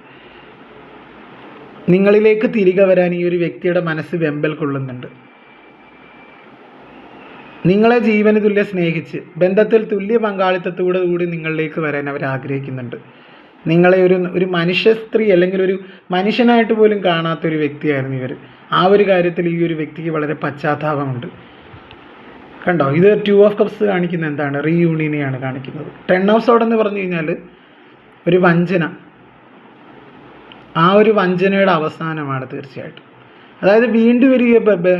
നിങ്ങളിലേക്ക് തിരികെ വരാൻ ഈ ഒരു വ്യക്തിയുടെ മനസ്സ് വെമ്പൽ കൊള്ളുന്നുണ്ട്. നിങ്ങളെ ജീവന് തുല്യം സ്നേഹിച്ച് ബന്ധത്തിൽ തുല്യ പങ്കാളിത്തത്തോടു കൂടി നിങ്ങളിലേക്ക് വരാൻ അവർ ആഗ്രഹിക്കുന്നുണ്ട്. നിങ്ങളെ ഒരു മനുഷ്യ സ്ത്രീ അല്ലെങ്കിൽ ഒരു മനുഷ്യനായിട്ട് പോലും കാണാത്തൊരു വ്യക്തിയായിരുന്നു ഇവർ. ആ ഒരു കാര്യത്തിൽ ഈ ഒരു വ്യക്തിക്ക് വളരെ പശ്ചാത്താപമുണ്ട്. കണ്ടോ, ഇത് 2 ഓഫ് കപ്സ് കാണിക്കുന്ന റീയൂണിയനെയാണ് കാണിക്കുന്നത്. 10 ഓഫ് സോഡ് എന്ന് പറഞ്ഞു കഴിഞ്ഞാൽ ഒരു വഞ്ചന, ആ ഒരു വഞ്ചനയുടെ അവസാനമാണ് തീർച്ചയായിട്ടും. അതായത് വീണ്ടും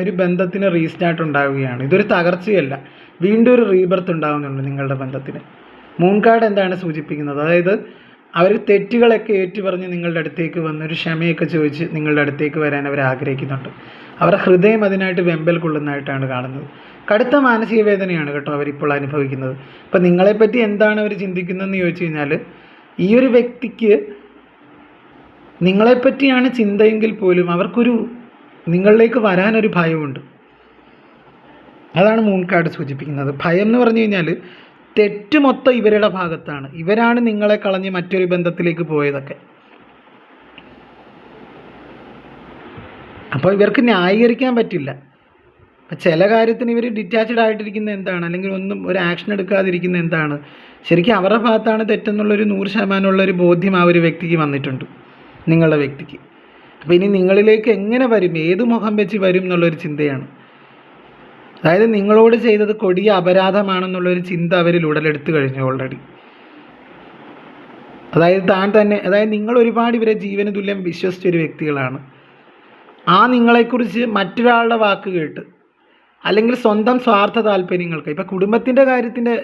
ഒരു ബന്ധത്തിന് റീസ്റ്റാർട്ട് ഉണ്ടാവുകയാണ്. ഇതൊരു തകർച്ചയല്ല, വീണ്ടും ഒരു റീബർത്ത് ഉണ്ടാകുന്നുണ്ട് നിങ്ങളുടെ ബന്ധത്തിന്. മൂൺ കാർഡ് എന്താണ് സൂചിപ്പിക്കുന്നത്? അതായത് അവർ തെറ്റുകളൊക്കെ ഏറ്റുപറഞ്ഞ് നിങ്ങളുടെ അടുത്തേക്ക് വന്ന് ഒരു ക്ഷമയൊക്കെ ചോദിച്ച് നിങ്ങളുടെ അടുത്തേക്ക് വരാൻ അവർ ആഗ്രഹിക്കുന്നുണ്ട്. അവരുടെ ഹൃദയം അതിനായിട്ട് വെമ്പൽ കൊള്ളുന്നതായിട്ടാണ് കാണുന്നത്. കടുത്ത മാനസിക വേദനയാണ് കേട്ടോ അവരിപ്പോൾ അനുഭവിക്കുന്നത്. ഇപ്പം നിങ്ങളെപ്പറ്റി എന്താണ് അവർ ചിന്തിക്കുന്നതെന്ന് ചോദിച്ചു കഴിഞ്ഞാൽ, ഈ ഒരു വ്യക്തിക്ക് നിങ്ങളെപ്പറ്റിയാണ് ചിന്തയെങ്കിൽ പോലും അവർക്കൊരു നിങ്ങളിലേക്ക് വരാനൊരു ഭയമുണ്ട്. അതാണ് മൂൺ കാർഡ് സൂചിപ്പിക്കുന്നത്. ഭയം എന്ന് പറഞ്ഞു കഴിഞ്ഞാൽ തെറ്റ് മൊത്തം ഇവരുടെ ഭാഗത്താണ്. ഇവരാണ് നിങ്ങളെ കളഞ്ഞ് മറ്റൊരു ബന്ധത്തിലേക്ക് പോയതൊക്കെ. അപ്പോൾ ഇവർക്ക് ന്യായീകരിക്കാൻ പറ്റില്ല. അപ്പം ചില കാര്യത്തിന് ഇവർ ഡിറ്റാച്ച്ഡ് ആയിട്ടിരിക്കുന്ന എന്താണ്, അല്ലെങ്കിൽ ഒന്നും ഒരു ആക്ഷൻ എടുക്കാതിരിക്കുന്ന എന്താണ്, ശരിക്കും അവരുടെ ഭാഗത്താണ് തെറ്റെന്നുള്ളൊരു 100% ബോധ്യം ആ ഒരു വ്യക്തിക്ക് വന്നിട്ടുണ്ട്, നിങ്ങളുടെ വ്യക്തിക്ക്. അപ്പോൾ ഇനി നിങ്ങളിലേക്ക് എങ്ങനെ വരും, ഏത് മുഖം വെച്ച് വരും എന്നുള്ളൊരു ചിന്തയാണ്. അതായത് നിങ്ങളോട് ചെയ്തത് കൊടിയ അപരാധമാണെന്നുള്ളൊരു ചിന്ത അവരിൽ ഉടലെടുത്തു കഴിഞ്ഞു ഓൾറെഡി. അതായത് നിങ്ങൾ ഒരുപാട് ഇവരെ ജീവന് തുല്യം വിശ്വസിച്ചൊരു വ്യക്തികളാണ്. ആ നിങ്ങളെക്കുറിച്ച് മറ്റൊരാളുടെ വാക്ക് കേട്ട്, അല്ലെങ്കിൽ സ്വന്തം സ്വാർത്ഥ താല്പര്യങ്ങൾക്ക്, ഇപ്പോൾ കുടുംബത്തിൻ്റെ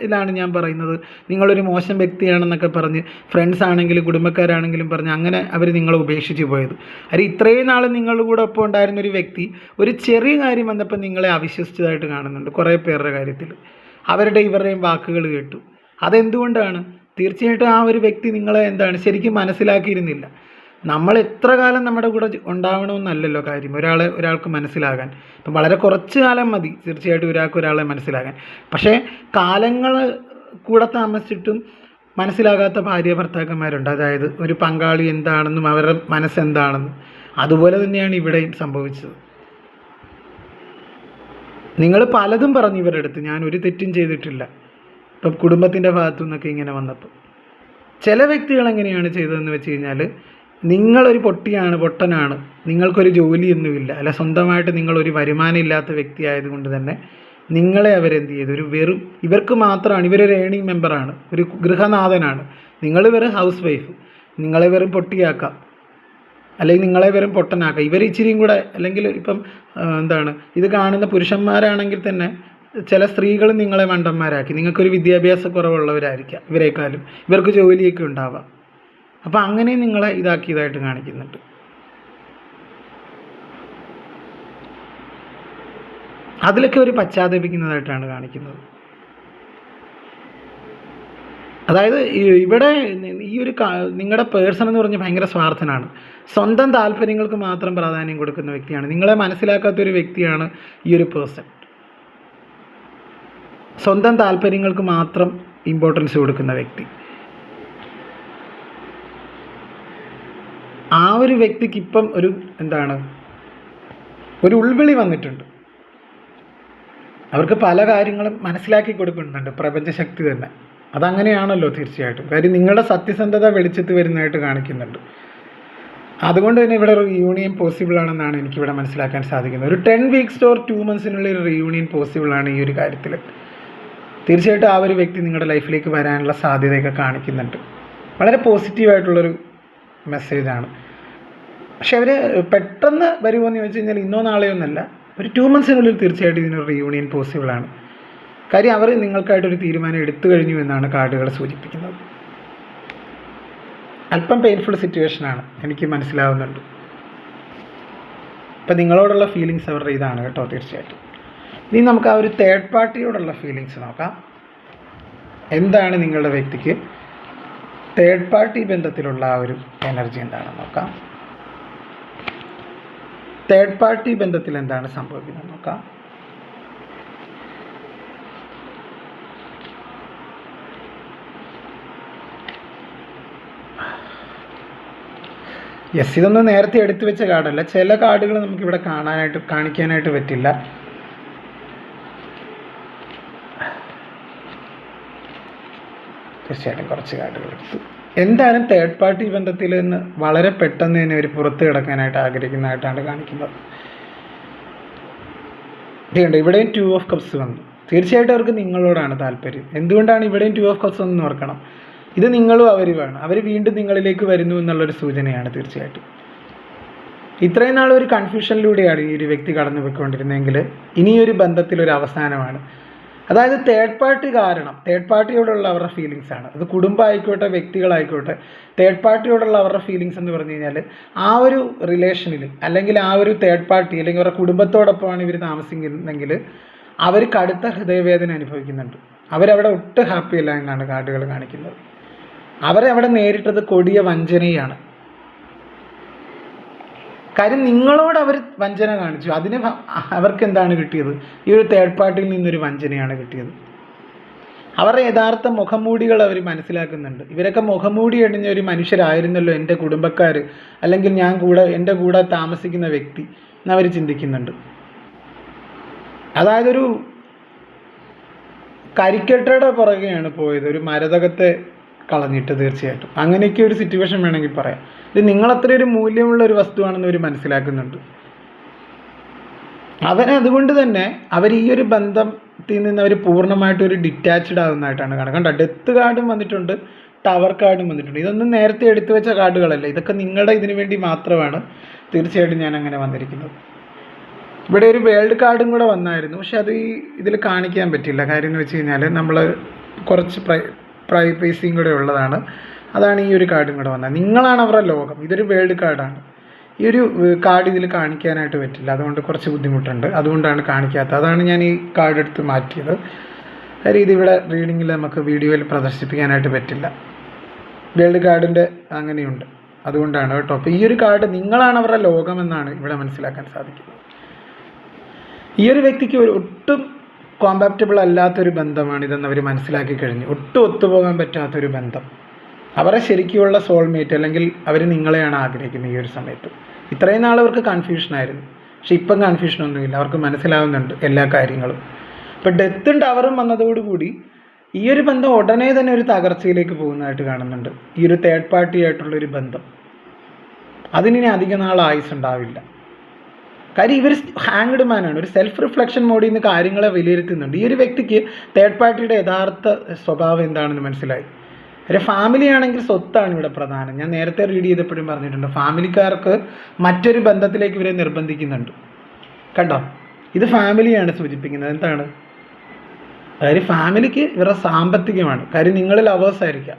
ഇതിലാണ് ഞാൻ പറയുന്നത്, നിങ്ങളൊരു മോശം വ്യക്തിയാണെന്നൊക്കെ പറഞ്ഞ് ഫ്രണ്ട്സ് ആണെങ്കിലും കുടുംബക്കാരാണെങ്കിലും പറഞ്ഞ് അങ്ങനെ അവർ നിങ്ങളെ ഉപേക്ഷിച്ച് പോയത്. അത് ഇത്രയും നാൾ നിങ്ങളുടെ കൂടെ ഒപ്പം ഉണ്ടായിരുന്നൊരു വ്യക്തി ഒരു ചെറിയ കാര്യം വന്നപ്പോൾ നിങ്ങളെ അവിശ്വസിച്ചതായിട്ട് കാണുന്നുണ്ട് കുറേ പേരുടെ കാര്യത്തിൽ. ഇവരുടെയും വാക്കുകൾ കേട്ടു. അതെന്തുകൊണ്ടാണ്? തീർച്ചയായിട്ടും ആ ഒരു വ്യക്തി നിങ്ങളെ ശരിക്കും മനസ്സിലാക്കിയിരുന്നില്ല. നമ്മൾ എത്ര കാലം നമ്മുടെ കൂടെ ഉണ്ടാവണമെന്നല്ലല്ലോ കാര്യം ഒരാൾക്ക് മനസ്സിലാകാൻ. ഇപ്പം വളരെ കുറച്ച് കാലം മതി തീർച്ചയായിട്ടും ഒരാളെ മനസ്സിലാകാൻ. പക്ഷേ കാലങ്ങൾ കൂടെ താമസിച്ചിട്ടും മനസ്സിലാകാത്ത ഭാര്യ ഭർത്താക്കന്മാരുണ്ട്. അതായത് ഒരു പങ്കാളി എന്താണെന്നും അവരുടെ മനസ്സെന്താണെന്നും. അതുപോലെ തന്നെയാണ് ഇവിടെയും സംഭവിച്ചത്. നിങ്ങൾ പലതും പറഞ്ഞു ഇവരുടെ അടുത്ത്, ഞാൻ ഒരു തെറ്റും ചെയ്തിട്ടില്ല. ഇപ്പം കുടുംബത്തിൻ്റെ ഭാഗത്തു നിന്നൊക്കെ ഇങ്ങനെ വന്നപ്പോൾ ചില വ്യക്തികൾ എങ്ങനെയാണ് ചെയ്തതെന്ന് വെച്ച് കഴിഞ്ഞാൽ, നിങ്ങളൊരു പൊട്ടനാണ്, നിങ്ങൾക്കൊരു ജോലിയൊന്നുമില്ല, അല്ല സ്വന്തമായിട്ട് നിങ്ങളൊരു വരുമാനം ഇല്ലാത്ത വ്യക്തി ആയതുകൊണ്ട് തന്നെ നിങ്ങളെ അവരെന്ത് ചെയ്തു, ഇവർക്ക് മാത്രമാണ്, ഇവരൊരു ഏണിംഗ് മെമ്പറാണ്, ഒരു ഗൃഹനാഥനാണ്, നിങ്ങൾ വെറും ഹൗസ് വൈഫ്, നിങ്ങളെ വെറും പൊട്ടിയാക്കാം, അല്ലെങ്കിൽ നിങ്ങളെ വെറും പൊട്ടനാക്കാം. ഇവർ ഇച്ചിരിയും കൂടെ, അല്ലെങ്കിൽ ഇപ്പം ഇത് കാണുന്ന പുരുഷന്മാരാണെങ്കിൽ തന്നെ ചില സ്ത്രീകൾ നിങ്ങളെ മണ്ടന്മാരാക്കി, നിങ്ങൾക്കൊരു വിദ്യാഭ്യാസ കുറവുള്ളവരായിരിക്കാം ഇവരെക്കാളും, ഇവർക്ക് ജോലിയൊക്കെ ഉണ്ടാവാം. അപ്പോൾ അങ്ങനെ നിങ്ങളെ ഇതാക്കിയതായിട്ട് കാണിക്കുന്നുണ്ട്. അതിലൊക്കെ ഒരു പശ്ചാത്തപിക്കുന്നതായിട്ടാണ് കാണിക്കുന്നത്. അതായത് ഇവിടെ ഈ ഒരു നിങ്ങളുടെ പേഴ്സൺ എന്ന് പറഞ്ഞാൽ ഭയങ്കര സ്വാർത്ഥനാണ്, സ്വന്തം താല്പര്യങ്ങൾക്ക് മാത്രം പ്രാധാന്യം കൊടുക്കുന്ന വ്യക്തിയാണ്. നിങ്ങളെ മനസ്സിലാക്കാത്തൊരു വ്യക്തിയാണ് ഈ ഒരു പേഴ്സൺ. സ്വന്തം താല്പര്യങ്ങൾക്ക് മാത്രം ഇമ്പോർട്ടൻസ് കൊടുക്കുന്ന വ്യക്തി. ആ ഒരു വ്യക്തിക്ക് ഇപ്പം ഒരു ഉൾവിളി വന്നിട്ടുണ്ട്. അവർക്ക് പല കാര്യങ്ങളും മനസ്സിലാക്കി കൊടുക്കുന്നുണ്ട് പ്രപഞ്ചശക്തി തന്നെ. അതങ്ങനെയാണല്ലോ തീർച്ചയായിട്ടും. കാര്യം നിങ്ങളുടെ സത്യസന്ധത വെളിച്ചത്ത് വരുന്നതായിട്ട് കാണിക്കുന്നുണ്ട്. അതുകൊണ്ട് തന്നെ ഇവിടെ റിയൂണിയൻ പോസിബിൾ ആണെന്നാണ് എനിക്കിവിടെ മനസ്സിലാക്കാൻ സാധിക്കുന്നത്. ഒരു 10 weeks or 2 months ഒരു റിയൂണിയൻ പോസിബിളാണ് ഈ ഒരു കാര്യത്തിൽ. തീർച്ചയായിട്ടും ആ ഒരു വ്യക്തി നിങ്ങളുടെ ലൈഫിലേക്ക് വരാനുള്ള സാധ്യതയൊക്കെ കാണിക്കുന്നുണ്ട്. വളരെ പോസിറ്റീവായിട്ടുള്ളൊരു മെസ്സേജാണ്. പക്ഷെ അവർ പെട്ടെന്ന് വരുമോ എന്ന് ചോദിച്ചു കഴിഞ്ഞാൽ ഇന്നോ നാളെയോ ഒന്നല്ല, ഒരു 2 months തീർച്ചയായിട്ടും ഇതിനൊരു റിയൂണിയൻ പോസിബിളാണ്. കാര്യം അവർ നിങ്ങൾക്കായിട്ടൊരു തീരുമാനം എടുത്തു കഴിഞ്ഞു എന്നാണ് കാർഡുകൾ സൂചിപ്പിക്കുന്നത്. അല്പം പെയിൻഫുൾ സിറ്റുവേഷനാണ്, എനിക്ക് മനസ്സിലാവുന്നുണ്ട്. ഇപ്പം നിങ്ങളോടുള്ള ഫീലിങ്സ് അവരുടെ ഇതാണ് കേട്ടോ തീർച്ചയായിട്ടും. ഇനി നമുക്ക് ആ ഒരു തേർഡ് പാർട്ടിയോടുള്ള ഫീലിങ്സ് നോക്കാം. എന്താണ് നിങ്ങളുടെ വ്യക്തിക്ക് തേർഡ് പാർട്ടി ബന്ധത്തിലുള്ള ആ ഒരു എനർജി എന്താണെന്ന് നോക്കാം. തേർഡ് പാർട്ടി ബന്ധത്തിൽ എന്താണ് സംഭവിക്കുന്നത് നോക്കാം. യെസ്, ഇതൊന്നും നേരത്തെ എടുത്തു വെച്ച കാർഡല്ല. ചില കാർഡുകൾ നമുക്കിവിടെ കാണിക്കാനായിട്ട് പറ്റില്ല. തീർച്ചയായിട്ടും കുറച്ച് കാർഡുകൾ എടുത്തു. എന്തായാലും തേർഡ് പാർട്ടി ബന്ധത്തിൽ നിന്ന് വളരെ പെട്ടെന്ന് തന്നെ ഒരു പുറത്ത് കിടക്കാനായിട്ട് ആഗ്രഹിക്കുന്നതായിട്ടാണ് കാണിക്കുന്നത്. ഇതുണ്ട്, ഇവിടെയും 2 of Cups വന്നു. തീർച്ചയായിട്ടും അവർക്ക് നിങ്ങളോടാണ് താല്പര്യം. എന്തുകൊണ്ടാണ് ഇവിടെയും 2 of Cups എന്ന് ഓർക്കണം. ഇത് നിങ്ങളും അവരുമാണ്. അവർ വീണ്ടും നിങ്ങളിലേക്ക് വരുന്നു എന്നുള്ളൊരു സൂചനയാണ് തീർച്ചയായിട്ടും. ഇത്രയും നാൾ ഒരു കൺഫ്യൂഷനിലൂടെയാണ് ഈ ഒരു വ്യക്തി കടന്നു പോയിക്കൊണ്ടിരുന്നതെങ്കിൽ ഇനിയൊരു ബന്ധത്തിലൊരു അവസാനമാണ്. അതായത് തേർഡ് പാർട്ടി കാരണം, തേർഡ് പാർട്ടിയോടുള്ള അവരുടെ ഫീലിങ്സ് ആണ്. അത് കുടുംബമായിക്കോട്ടെ, വ്യക്തികളായിക്കോട്ടെ, തേർഡ് പാർട്ടിയോടുള്ള അവരുടെ ഫീലിങ്സ് എന്ന് പറഞ്ഞു കഴിഞ്ഞാൽ ആ ഒരു റിലേഷനിൽ അല്ലെങ്കിൽ ആ ഒരു തേർഡ് പാർട്ടി അല്ലെങ്കിൽ അവരുടെ കുടുംബത്തോടൊപ്പമാണ് ഇവർ താമസിക്കുന്നെങ്കിൽ അവർ കടുത്ത ഹൃദയവേദന അനുഭവിക്കുന്നുണ്ട്. അവരവിടെ ഒട്ടും ഹാപ്പി അല്ല എന്നാണ് കാർഡുകൾ കാണിക്കുന്നത്. അവരവിടെ നേരിട്ടത് കൊടിയ വഞ്ചനയാണ്. കാര്യം നിങ്ങളോട് അവർ വഞ്ചന കാണിച്ചു, അതിന് അവർക്ക് എന്താണ് കിട്ടിയത്? ഈ ഒരു തേർഡ് പാർട്ടിയിൽ നിന്നൊരു വഞ്ചനയാണ് കിട്ടിയത്. അവരുടെ യഥാർത്ഥ മുഖംമൂടികൾ അവർ മനസ്സിലാക്കുന്നുണ്ട്. ഇവരൊക്കെ മുഖംമൂടി അണിഞ്ഞ ഒരു മനുഷ്യരായിരുന്നല്ലോ എൻ്റെ കുടുംബക്കാർ, അല്ലെങ്കിൽ എൻ്റെ കൂടെ താമസിക്കുന്ന വ്യക്തി എന്നവർ ചിന്തിക്കുന്നുണ്ട്. അതായത് ഒരു കരിക്കട്ടയുടെ പുറകെയാണ് പോയത്, ഒരു മരതകത്തെ കളഞ്ഞിട്ട്. തീർച്ചയായിട്ടും അങ്ങനെയൊക്കെ ഒരു സിറ്റുവേഷൻ വേണമെങ്കിൽ പറയാം. ഇത് നിങ്ങളത്ര ഒരു മൂല്യമുള്ള ഒരു വസ്തുവാണെന്ന് അവർ മനസ്സിലാക്കുന്നുണ്ട്. അതുകൊണ്ട് തന്നെ അവർ ഈ ഒരു ബന്ധത്തിൽ നിന്ന് അവർ പൂർണ്ണമായിട്ടും ഒരു ഡിറ്റാച്ച്ഡ് ആകുന്നതായിട്ടാണ് കാണുക. കണ്ടോ, ഡെത്ത് കാർഡും വന്നിട്ടുണ്ട്, ടവർ കാർഡും വന്നിട്ടുണ്ട്. ഇതൊന്നും നേരത്തെ എടുത്തു വെച്ച കാർഡുകളല്ല, ഇതൊക്കെ നിങ്ങളുടെ ഇതിനു വേണ്ടി മാത്രമാണ് തീർച്ചയായിട്ടും ഞാൻ അങ്ങനെ വന്നിരിക്കുന്നത്. ഇവിടെ ഒരു വേൾഡ് കാർഡും കൂടെ വന്നായിരുന്നു, പക്ഷെ അത് ഇതിൽ കാണിക്കാൻ പറ്റില്ല. കാര്യം എന്ന് വെച്ച് കഴിഞ്ഞാൽ നമ്മൾ കുറച്ച് പ്രൈവസിയും കൂടെ ഉള്ളതാണ്. അതാണ് ഈ ഒരു കാർഡും കൂടെ വന്നത്. നിങ്ങളാണ് അവരുടെ ലോകം. ഇതൊരു വേൾഡ് കാർഡാണ്. ഈ ഒരു കാർഡ് ഇതിൽ കാണിക്കാനായിട്ട് പറ്റില്ല, അതുകൊണ്ട് കുറച്ച് ബുദ്ധിമുട്ടുണ്ട്. അതുകൊണ്ടാണ് കാണിക്കാത്തത്. അതാണ് ഞാൻ ഈ കാർഡ് എടുത്ത് മാറ്റിയത്. കാര്യം ഇതിവിടെ റീഡിങ്ങിൽ നമുക്ക് വീഡിയോയിൽ പ്രദർശിപ്പിക്കാനായിട്ട് പറ്റില്ല. വേൾഡ് കാർഡിൻ്റെ അങ്ങനെയുണ്ട്, അതുകൊണ്ടാണ് കേട്ടോ. അപ്പോൾ ഈ ഒരു കാർഡ് നിങ്ങളാണ് അവരുടെ ലോകമെന്നാണ് ഇവിടെ മനസ്സിലാക്കാൻ സാധിക്കുന്നത്. ഈ ഒരു വ്യക്തിക്ക് ഒട്ടും കോമ്പാറ്റബിൾ അല്ലാത്തൊരു ബന്ധമാണിതെന്ന് അവർ മനസ്സിലാക്കി കഴിഞ്ഞു. ഒട്ടും ഒത്തുപോകാൻ പറ്റാത്തൊരു ബന്ധം. അവരെ ശരിക്കുള്ള സോൾമേറ്റ്, അല്ലെങ്കിൽ അവർ നിങ്ങളെയാണ് ആഗ്രഹിക്കുന്നത് ഈ ഒരു സമയത്ത്. ഇത്രയും നാൾ അവർക്ക് കൺഫ്യൂഷനായിരുന്നു, പക്ഷെ ഇപ്പം കൺഫ്യൂഷനൊന്നുമില്ല. അവർക്ക് മനസ്സിലാവുന്നുണ്ട് എല്ലാ കാര്യങ്ങളും. ഇപ്പം ഡെത്തും ടവറും വന്നതോടുകൂടി ഈ ഒരു ബന്ധം ഉടനെ തന്നെ ഒരു തകർച്ചയിലേക്ക് പോകുന്നതായിട്ട് കാണുന്നുണ്ട്. ഈ ഒരു തേർഡ് പാർട്ടി ആയിട്ടുള്ളൊരു ബന്ധം അതിനി അധിക നാൾ ആയുസ് ഉണ്ടാവില്ല. കാര്യം ഇവർ ഹാങ്ഡ് മാനാണ്. ഒരു സെൽഫ് റിഫ്ലക്ഷൻ മോഡിൽ നിന്ന് കാര്യങ്ങളെ വിലയിരുത്തുന്നുണ്ട്. ഈ ഒരു വ്യക്തിക്ക് തേർഡ് പാർട്ടിയുടെ യഥാർത്ഥ സ്വഭാവം എന്താണെന്ന് മനസ്സിലായി. ഒരു ഫാമിലി ആണെങ്കിൽ സ്വത്താണ് ഇവിടെ പ്രധാനം. ഞാൻ നേരത്തെ റീഡ് ചെയ്തപ്പോഴും പറഞ്ഞിട്ടുണ്ട്, ഫാമിലിക്കാർക്ക് മറ്റൊരു ബന്ധത്തിലേക്ക് ഇവരെ നിർബന്ധിക്കുന്നുണ്ട്. കണ്ടോ, ഇത് ഫാമിലിയാണ് സൂചിപ്പിക്കുന്നത്. എന്താണ്? അതായത് ഫാമിലിക്ക് ഇവരുടെ സാമ്പത്തികമാണ്. കാര്യം നിങ്ങൾ ലവേഴ്സ് ആയിരിക്കാം,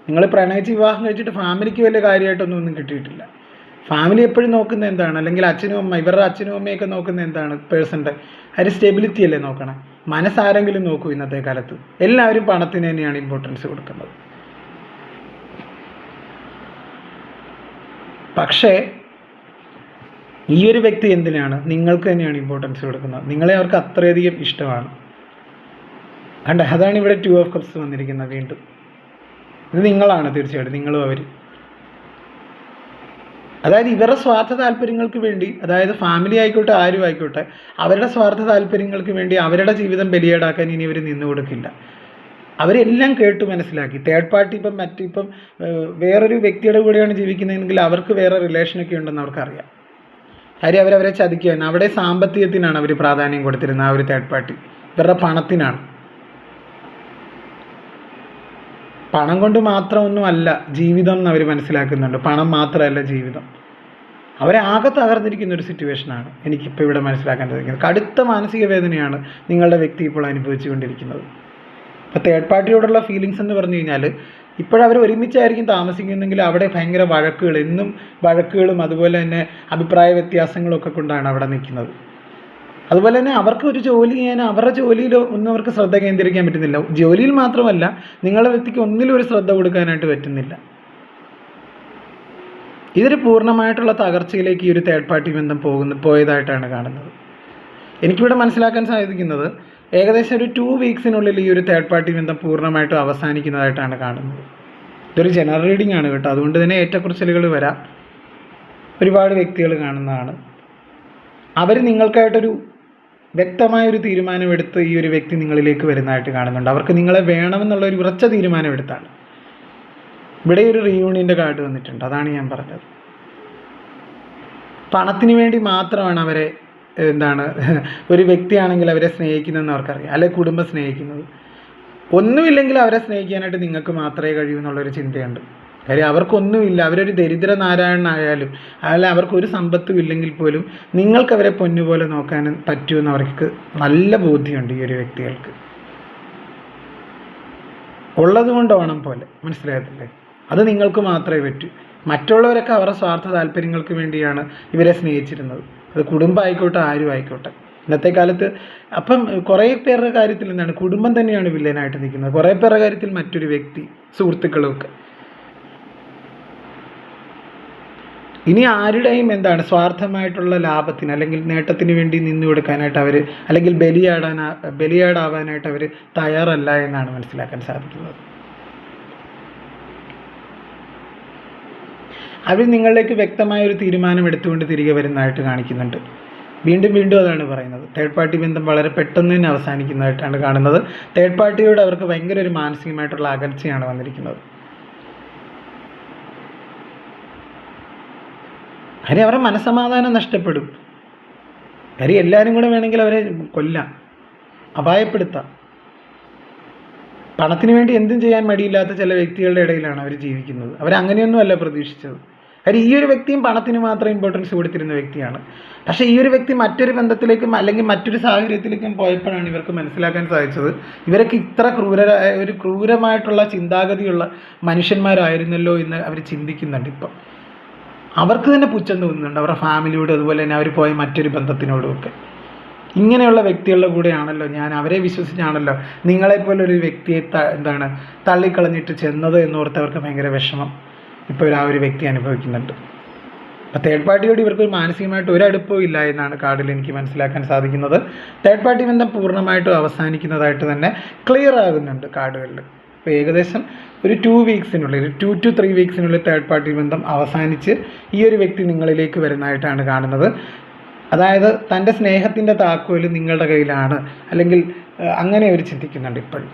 നിങ്ങൾ പ്രണയിച്ച് വിവാഹം കഴിച്ചിട്ട് ഫാമിലിക്ക് വലിയ കാര്യമായിട്ടൊന്നും കിട്ടിയിട്ടില്ല. ഫാമിലി എപ്പോഴും നോക്കുന്നത് എന്താണ്? അല്ലെങ്കിൽ അച്ഛനും അമ്മ, ഇവരുടെ അച്ഛനും അമ്മയൊക്കെ നോക്കുന്നത് എന്താണ്? പേഴ്സൻ്റെ ഒരു സ്റ്റെബിലിറ്റി അല്ലേ നോക്കണം. മനസ്സാരെങ്കിലും നോക്കൂ ഇന്നത്തെ കാലത്ത്? എല്ലാവരും പണത്തിന് തന്നെയാണ് ഇമ്പോർട്ടൻസ് കൊടുക്കുന്നത്. പക്ഷേ ഈ ഒരു വ്യക്തി എന്തിനാണ്? നിങ്ങൾക്ക് തന്നെയാണ് ഇമ്പോർട്ടൻസ് കൊടുക്കുന്നത്. നിങ്ങളെ അവർക്ക് അത്രയധികം ഇഷ്ടമാണ്. കണ്ടോ, അതാണ് ഇവിടെ 2 ഓഫ് കപ്സ് വന്നിരിക്കുന്നത്. വീണ്ടും ഇത് നിങ്ങളാണ്, തീർച്ചയായിട്ടും നിങ്ങളും അവർ. അതായത് ഇവരുടെ സ്വാർത്ഥ താല്പര്യങ്ങൾക്ക് വേണ്ടി, അതായത് ഫാമിലി ആയിക്കോട്ടെ ആരും ആയിക്കോട്ടെ, അവരുടെ സ്വാർത്ഥ താല്പര്യങ്ങൾക്ക് വേണ്ടി അവരുടെ ജീവിതം ബലിയേടാക്കാൻ ഇനി ഇവർ നിന്നു കൊടുക്കില്ല. അവരെല്ലാം കേട്ട് മനസ്സിലാക്കി. തേർഡ് പാർട്ടി ഇപ്പം വേറൊരു വ്യക്തിയുടെ കൂടെയാണ് ജീവിക്കുന്നതെങ്കിൽ അവർക്ക് വേറെ റിലേഷനൊക്കെ ഉണ്ടെന്ന് അവർക്കറിയാം. കാര്യം അവരവരെ ചതിക്കുകയാണ്. അവിടെ സാമ്പത്തികത്തിനാണ് അവർ പ്രാധാന്യം കൊടുത്തിരുന്നത്. ആ ഒരു തേർഡ് പാർട്ടി ഇവരുടെ പണത്തിനാണ്. പണം കൊണ്ട് മാത്രമൊന്നും അല്ല ജീവിതം എന്ന് അവർ മനസ്സിലാക്കുന്നുണ്ട്. പണം മാത്രമല്ല ജീവിതം. അവരെ ആകെ തകർന്നിരിക്കുന്ന ഒരു സിറ്റുവേഷനാണ് എനിക്കിപ്പോൾ ഇവിടെ മനസ്സിലാക്കാൻ സാധിക്കുന്നത്. കടുത്ത മാനസിക വേദനയാണ് നിങ്ങളുടെ വ്യക്തി ഇപ്പോൾ അനുഭവിച്ചുകൊണ്ടിരിക്കുന്നത്. ഇപ്പോൾ തേർഡ് പാർട്ടിയോടുള്ള ഫീലിങ്സ് എന്ന് പറഞ്ഞു കഴിഞ്ഞാൽ, ഇപ്പോഴവർ ഒരുമിച്ചായിരിക്കും താമസിക്കുന്നെങ്കിൽ അവിടെ ഭയങ്കര വഴക്കുകൾ, എന്നും വഴക്കുകളും അതുപോലെ തന്നെ അഭിപ്രായ വ്യത്യാസങ്ങളൊക്കെ കൊണ്ടാണ് അവിടെ നിൽക്കുന്നത്. അതുപോലെ തന്നെ അവർക്ക് ഒരു ജോലി ചെയ്യാൻ, അവരുടെ ജോലിയിൽ ഒന്നും അവർക്ക് ശ്രദ്ധ കേന്ദ്രീകരിക്കാൻ പറ്റുന്നില്ല. ജോലിയിൽ മാത്രമല്ല, നിങ്ങളുടെ വ്യക്തിക്ക് ഒന്നിലും ഒരു ശ്രദ്ധ കൊടുക്കാനായിട്ട് പറ്റുന്നില്ല. ഇതൊരു പൂർണ്ണമായിട്ടുള്ള തകർച്ചയിലേക്ക് ഈ ഒരു തേർഡ് പാർട്ടി ബന്ധം പോയതായിട്ടാണ് കാണുന്നത്. എനിക്കിവിടെ മനസ്സിലാക്കാൻ സാധിക്കുന്നത് ഏകദേശം ഒരു 2 വീക്സിനുള്ളിൽ ഈ ഒരു തേർഡ് പാർട്ടി ബന്ധം പൂർണ്ണമായിട്ടും അവസാനിക്കുന്നതായിട്ടാണ് കാണുന്നത്. ഇതൊരു ജനറൽ റീഡിംഗ് ആണ് കേട്ടോ, അതുകൊണ്ട് തന്നെ ഏറ്റക്കുറച്ചിലുകൾ വരാം. ഒരുപാട് വ്യക്തികൾ കാണുന്നതാണ്. അവർ നിങ്ങൾക്കായിട്ടൊരു വ്യക്തമായൊരു തീരുമാനമെടുത്ത് ഈ ഒരു വ്യക്തി നിങ്ങളിലേക്ക് വരുന്നതായിട്ട് കാണുന്നുണ്ട്. അവർക്ക് നിങ്ങളെ വേണമെന്നുള്ള ഒരു ഉറച്ച തീരുമാനമെടുത്താണ്. ഇവിടെ ഒരു റീയൂണിയൻ്റെ കാർഡ് വന്നിട്ടുണ്ട്. അതാണ് ഞാൻ പറഞ്ഞത്. പണത്തിന് വേണ്ടി മാത്രമാണ് അവരെ ഒരു വ്യക്തിയാണെങ്കിൽ അവരെ സ്നേഹിക്കുന്നതെന്ന് അവർക്കറിയാം, അല്ലെങ്കിൽ കുടുംബം സ്നേഹിക്കുന്നത്. ഒന്നുമില്ലെങ്കിൽ അവരെ സ്നേഹിക്കാനായിട്ട് നിങ്ങൾക്ക് മാത്രമേ കഴിയൂ എന്നുള്ളൊരു ചിന്തയുണ്ട്. കാര്യം അവർക്കൊന്നുമില്ല, അവരൊരു ദരിദ്ര നാരായണനായാലും അല്ല അവർക്കൊരു സമ്പത്തും ഇല്ലെങ്കിൽ പോലും നിങ്ങൾക്ക് അവരെ പൊന്നുപോലെ നോക്കാൻ പറ്റുമെന്ന് അവർക്ക് നല്ല ബോധ്യമുണ്ട് ഈ ഒരു വ്യക്തികൾക്ക്. ഉള്ളത് കൊണ്ട് ഓണം പോലെ, മനസ്സിലാകത്തില്ലേ? അത് നിങ്ങൾക്ക് മാത്രമേ പറ്റൂ. മറ്റുള്ളവരൊക്കെ അവരുടെ സ്വാർത്ഥ താല്പര്യങ്ങൾക്ക് വേണ്ടിയാണ് ഇവരെ സ്നേഹിച്ചിരുന്നത്. അത് കുടുംബമായിക്കോട്ടെ, ആരും ആയിക്കോട്ടെ. ഇന്നത്തെ കാലത്ത് അപ്പം കുറേ പേരുടെ കാര്യത്തിൽ എന്താണ്, കുടുംബം തന്നെയാണ് വില്ലനായിട്ട് നിൽക്കുന്നത്. കുറേ പേരുടെ കാര്യത്തിൽ മറ്റൊരു വ്യക്തി, സുഹൃത്തുക്കളുമൊക്കെ. ഇനി ആരുടെയും എന്താണ് സ്വാർത്ഥമായിട്ടുള്ള ലാഭത്തിന് അല്ലെങ്കിൽ നേട്ടത്തിന് വേണ്ടി നിന്നു കൊടുക്കാനായിട്ട് അവർ, അല്ലെങ്കിൽ ബലിയാടാവാനായിട്ട് അവർ തയ്യാറല്ല എന്നാണ് മനസ്സിലാക്കാൻ സാധിക്കുന്നത്. അവർ നിങ്ങളിലേക്ക് വ്യക്തമായ ഒരു തീരുമാനം എടുത്തുകൊണ്ട് തിരികെ വരുന്നതായിട്ട് കാണിക്കുന്നുണ്ട്. വീണ്ടും വീണ്ടും അതാണ് പറയുന്നത്. തേർഡ് പാർട്ടി ബന്ധം വളരെ പെട്ടെന്ന് തന്നെ അവസാനിക്കുന്നതായിട്ടാണ് കാണുന്നത്. തേർഡ് പാർട്ടിയോട് അവർക്ക് ഭയങ്കര ഒരു മാനസികമായിട്ടുള്ള അകൽച്ചയാണ് വന്നിരിക്കുന്നത്. കാര്യം അവരുടെ മനസ്സമാധാനം നഷ്ടപ്പെടും. കാര്യം എല്ലാവരും കൂടെ വേണമെങ്കിൽ അവരെ കൊല്ലാം, അപായപ്പെടുത്താം. പണത്തിന് വേണ്ടി എന്തും ചെയ്യാൻ മടിയില്ലാത്ത ചില വ്യക്തികളുടെ ഇടയിലാണ് അവർ ജീവിക്കുന്നത്. അവരങ്ങനെയൊന്നും അല്ല പ്രതീക്ഷിച്ചത്. കാര്യം ഈ ഒരു വ്യക്തിയും പണത്തിന് മാത്രം ഇമ്പോർട്ടൻസ് കൊടുത്തിരുന്ന വ്യക്തിയാണ്. പക്ഷേ ഈ ഒരു വ്യക്തി മറ്റൊരു ബന്ധത്തിലേക്കും അല്ലെങ്കിൽ മറ്റൊരു സാഹചര്യത്തിലേക്കും പോയപ്പോഴാണ് ഇവർക്ക് മനസ്സിലാക്കാൻ സാധിച്ചത് ഇവരൊക്കെ ഇത്ര ക്രൂരമായിട്ടുള്ള ചിന്താഗതിയുള്ള മനുഷ്യന്മാരായിരുന്നല്ലോ എന്ന് അവർ ചിന്തിക്കുന്നുണ്ട്. ഇപ്പം അവർക്ക് തന്നെ പുച്ഛം തോന്നുന്നുണ്ട് അവരുടെ ഫാമിലിയോട്, അതുപോലെ തന്നെ അവർ പോയ മറ്റൊരു ബന്ധത്തിനോടുമൊക്കെ. ഇങ്ങനെയുള്ള വ്യക്തികളുടെ കൂടെയാണല്ലോ ഞാൻ, അവരെ വിശ്വസിച്ചാണല്ലോ നിങ്ങളെപ്പോലെ ഒരു വ്യക്തിയെ തള്ളിക്കളഞ്ഞിട്ട് ചെന്നത് എന്നോർത്ത് അവർക്ക് ഭയങ്കര വിഷമം ഇപ്പോൾ ആ ഒരു വ്യക്തി അനുഭവിക്കുന്നുണ്ട്. അപ്പോൾ തേർഡ് പാർട്ടിയോട് ഇവർക്ക് മാനസികമായിട്ട് ഒരടുപ്പവും ഇല്ല എന്നാണ് കാർഡിൽ എനിക്ക് മനസ്സിലാക്കാൻ സാധിക്കുന്നത്. തേർഡ് പാർട്ടി ബന്ധം പൂർണ്ണമായിട്ടും അവസാനിക്കുന്നതായിട്ട് തന്നെ ക്ലിയർ ആകുന്നുണ്ട് കാർഡുകളിൽ. അപ്പോൾ ഏകദേശം ഒരു 2 വീക്സിനുള്ളിൽ, 2 to 3 വീക്സിനുള്ളിൽ തേർഡ് പാർട്ടി ബന്ധം അവസാനിച്ച് ഈ ഒരു വ്യക്തി നിങ്ങളിലേക്ക് വരുന്നതായിട്ടാണ് കാണുന്നത്. അതായത് തൻ്റെ സ്നേഹത്തിൻ്റെ താക്കോൽ നിങ്ങളുടെ കയ്യിലാണ്, അല്ലെങ്കിൽ അങ്ങനെ അവർ ചിന്തിക്കുന്നുണ്ട് ഇപ്പോഴും.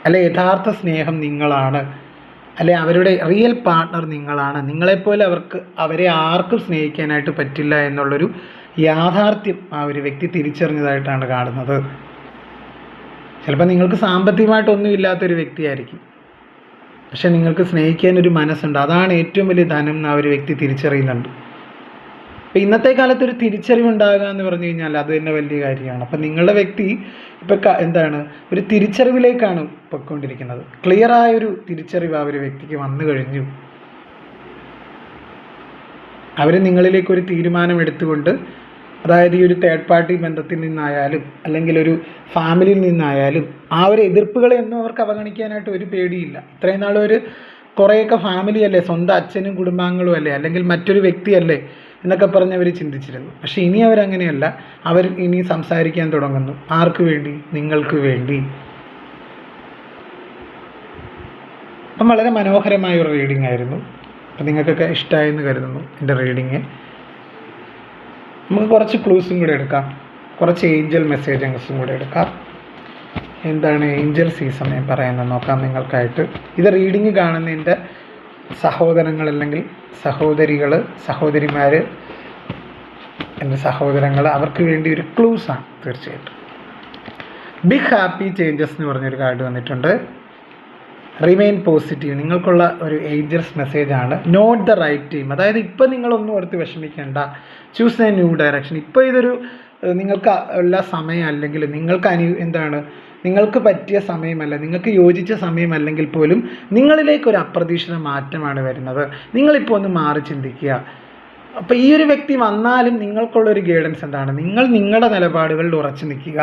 അല്ലെ യഥാർത്ഥ സ്നേഹം നിങ്ങളാണ്, അല്ലെ അവരുടെ റിയൽ പാർട്ട്ണർ നിങ്ങളാണ്. നിങ്ങളെപ്പോലെ അവരെ ആർക്കും സ്നേഹിക്കാനായിട്ട് പറ്റില്ല എന്നുള്ളൊരു യാഥാർത്ഥ്യം ആ ഒരു വ്യക്തി തിരിച്ചറിഞ്ഞതായിട്ടാണ് കാണുന്നത്. ചിലപ്പോൾ നിങ്ങൾക്ക് സാമ്പത്തികമായിട്ടൊന്നും ഇല്ലാത്തൊരു വ്യക്തിയായിരിക്കും, പക്ഷെ നിങ്ങൾക്ക് സ്നേഹിക്കാനൊരു മനസ്സുണ്ട്. അതാണ് ഏറ്റവും വലിയ ധനം എന്ന് ആ ഒരു വ്യക്തി തിരിച്ചറിയുന്നുണ്ട്. അപ്പോൾ ഇന്നത്തെ കാലത്ത് ഒരു തിരിച്ചറിവുണ്ടാകുക എന്ന് പറഞ്ഞു കഴിഞ്ഞാൽ അത് തന്നെ വലിയ കാര്യമാണ്. അപ്പം നിങ്ങളുടെ വ്യക്തി ഇപ്പോൾ ഒരു തിരിച്ചറിവിലേക്കാണ് പൊയ്ക്കൊണ്ടിരിക്കുന്നത്. ക്ലിയറായൊരു തിരിച്ചറിവ് ആ ഒരു വ്യക്തിക്ക് വന്നു കഴിഞ്ഞു. അവർ നിങ്ങളിലേക്കൊരു തീരുമാനം എടുത്തുകൊണ്ട്, അതായത് ഈ ഒരു തേർഡ് പാർട്ടി ബന്ധത്തിൽ നിന്നായാലും അല്ലെങ്കിൽ ഒരു ഫാമിലിയിൽ നിന്നായാലും ആ ഒരു എതിർപ്പുകളെയൊന്നും അവർക്ക് അവഗണിക്കാനായിട്ട് ഒരു പേടിയില്ല. ഇത്രയും നാളൊരു കുറേയൊക്കെ ഫാമിലി അല്ലേ, സ്വന്തം അച്ഛനും കുടുംബാംഗങ്ങളും അല്ലേ, അല്ലെങ്കിൽ മറ്റൊരു വ്യക്തിയല്ലേ എന്നൊക്കെ പറഞ്ഞ് അവർ ചിന്തിച്ചിരുന്നു. പക്ഷേ ഇനി അവരങ്ങനെയല്ല. അവർ ഇനി സംസാരിക്കാൻ തുടങ്ങുന്നു. ആർക്ക് വേണ്ടി? നിങ്ങൾക്ക് വേണ്ടി. അപ്പം വളരെ മനോഹരമായൊരു റീഡിംഗ് ആയിരുന്നു. അപ്പം നിങ്ങൾക്കൊക്കെ ഇഷ്ടമായെന്ന് കരുതുന്നു എൻ്റെ റീഡിങ്. നമുക്ക് കുറച്ച് ക്ലൂസും കൂടെ എടുക്കാം, കുറച്ച് ഏഞ്ചൽ മെസ്സേജസും കൂടെ എടുക്കാം. എന്താണ് ഏഞ്ചൽസ് ഈ സമയം പറയുന്നത് നോക്കാം നിങ്ങൾക്കായിട്ട്. ഇത് റീഡിങ് കാണുന്ന എൻ്റെ സഹോദരങ്ങൾ അല്ലെങ്കിൽ സഹോദരികൾ, സഹോദരിമാർ, എൻ്റെ സഹോദരങ്ങൾ, അവർക്ക് വേണ്ടി ഒരു ക്ലൂസാണ് തീർച്ചയായിട്ടും. ബിഗ് ഹാപ്പി ചേഞ്ചസ് എന്ന് പറഞ്ഞൊരു കാർഡ് വന്നിട്ടുണ്ട്. റിമെയിൻ പോസിറ്റീവ്, നിങ്ങൾക്കുള്ള ഒരു ഏഞ്ചൽസ് മെസ്സേജാണ്. നോട്ട് ദ റൈറ്റ് ടൈം, അതായത് ഇപ്പോൾ നിങ്ങളൊന്നും ഓർത്ത് വിഷമിക്കേണ്ട. Choose A new direction. ഇപ്പോൾ ഇതൊരു നിങ്ങൾക്ക് ഉള്ള സമയം അല്ലെങ്കിൽ നിങ്ങൾക്ക് പറ്റിയ സമയമല്ല, നിങ്ങൾക്ക് യോജിച്ച സമയമല്ലെങ്കിൽ പോലും നിങ്ങളിലേക്കൊരു അപ്രതീക്ഷിത മാറ്റമാണ് വരുന്നത്. നിങ്ങളിപ്പോൾ ഒന്ന് മാറി ചിന്തിക്കുക. അപ്പോൾ ഈ ഒരു വ്യക്തി വന്നാലും നിങ്ങൾക്കുള്ളൊരു ഗൈഡൻസ് എന്താണ്? നിങ്ങൾ നിങ്ങളുടെ നിലപാടുകളിൽ ഉറച്ചു നിൽക്കുക.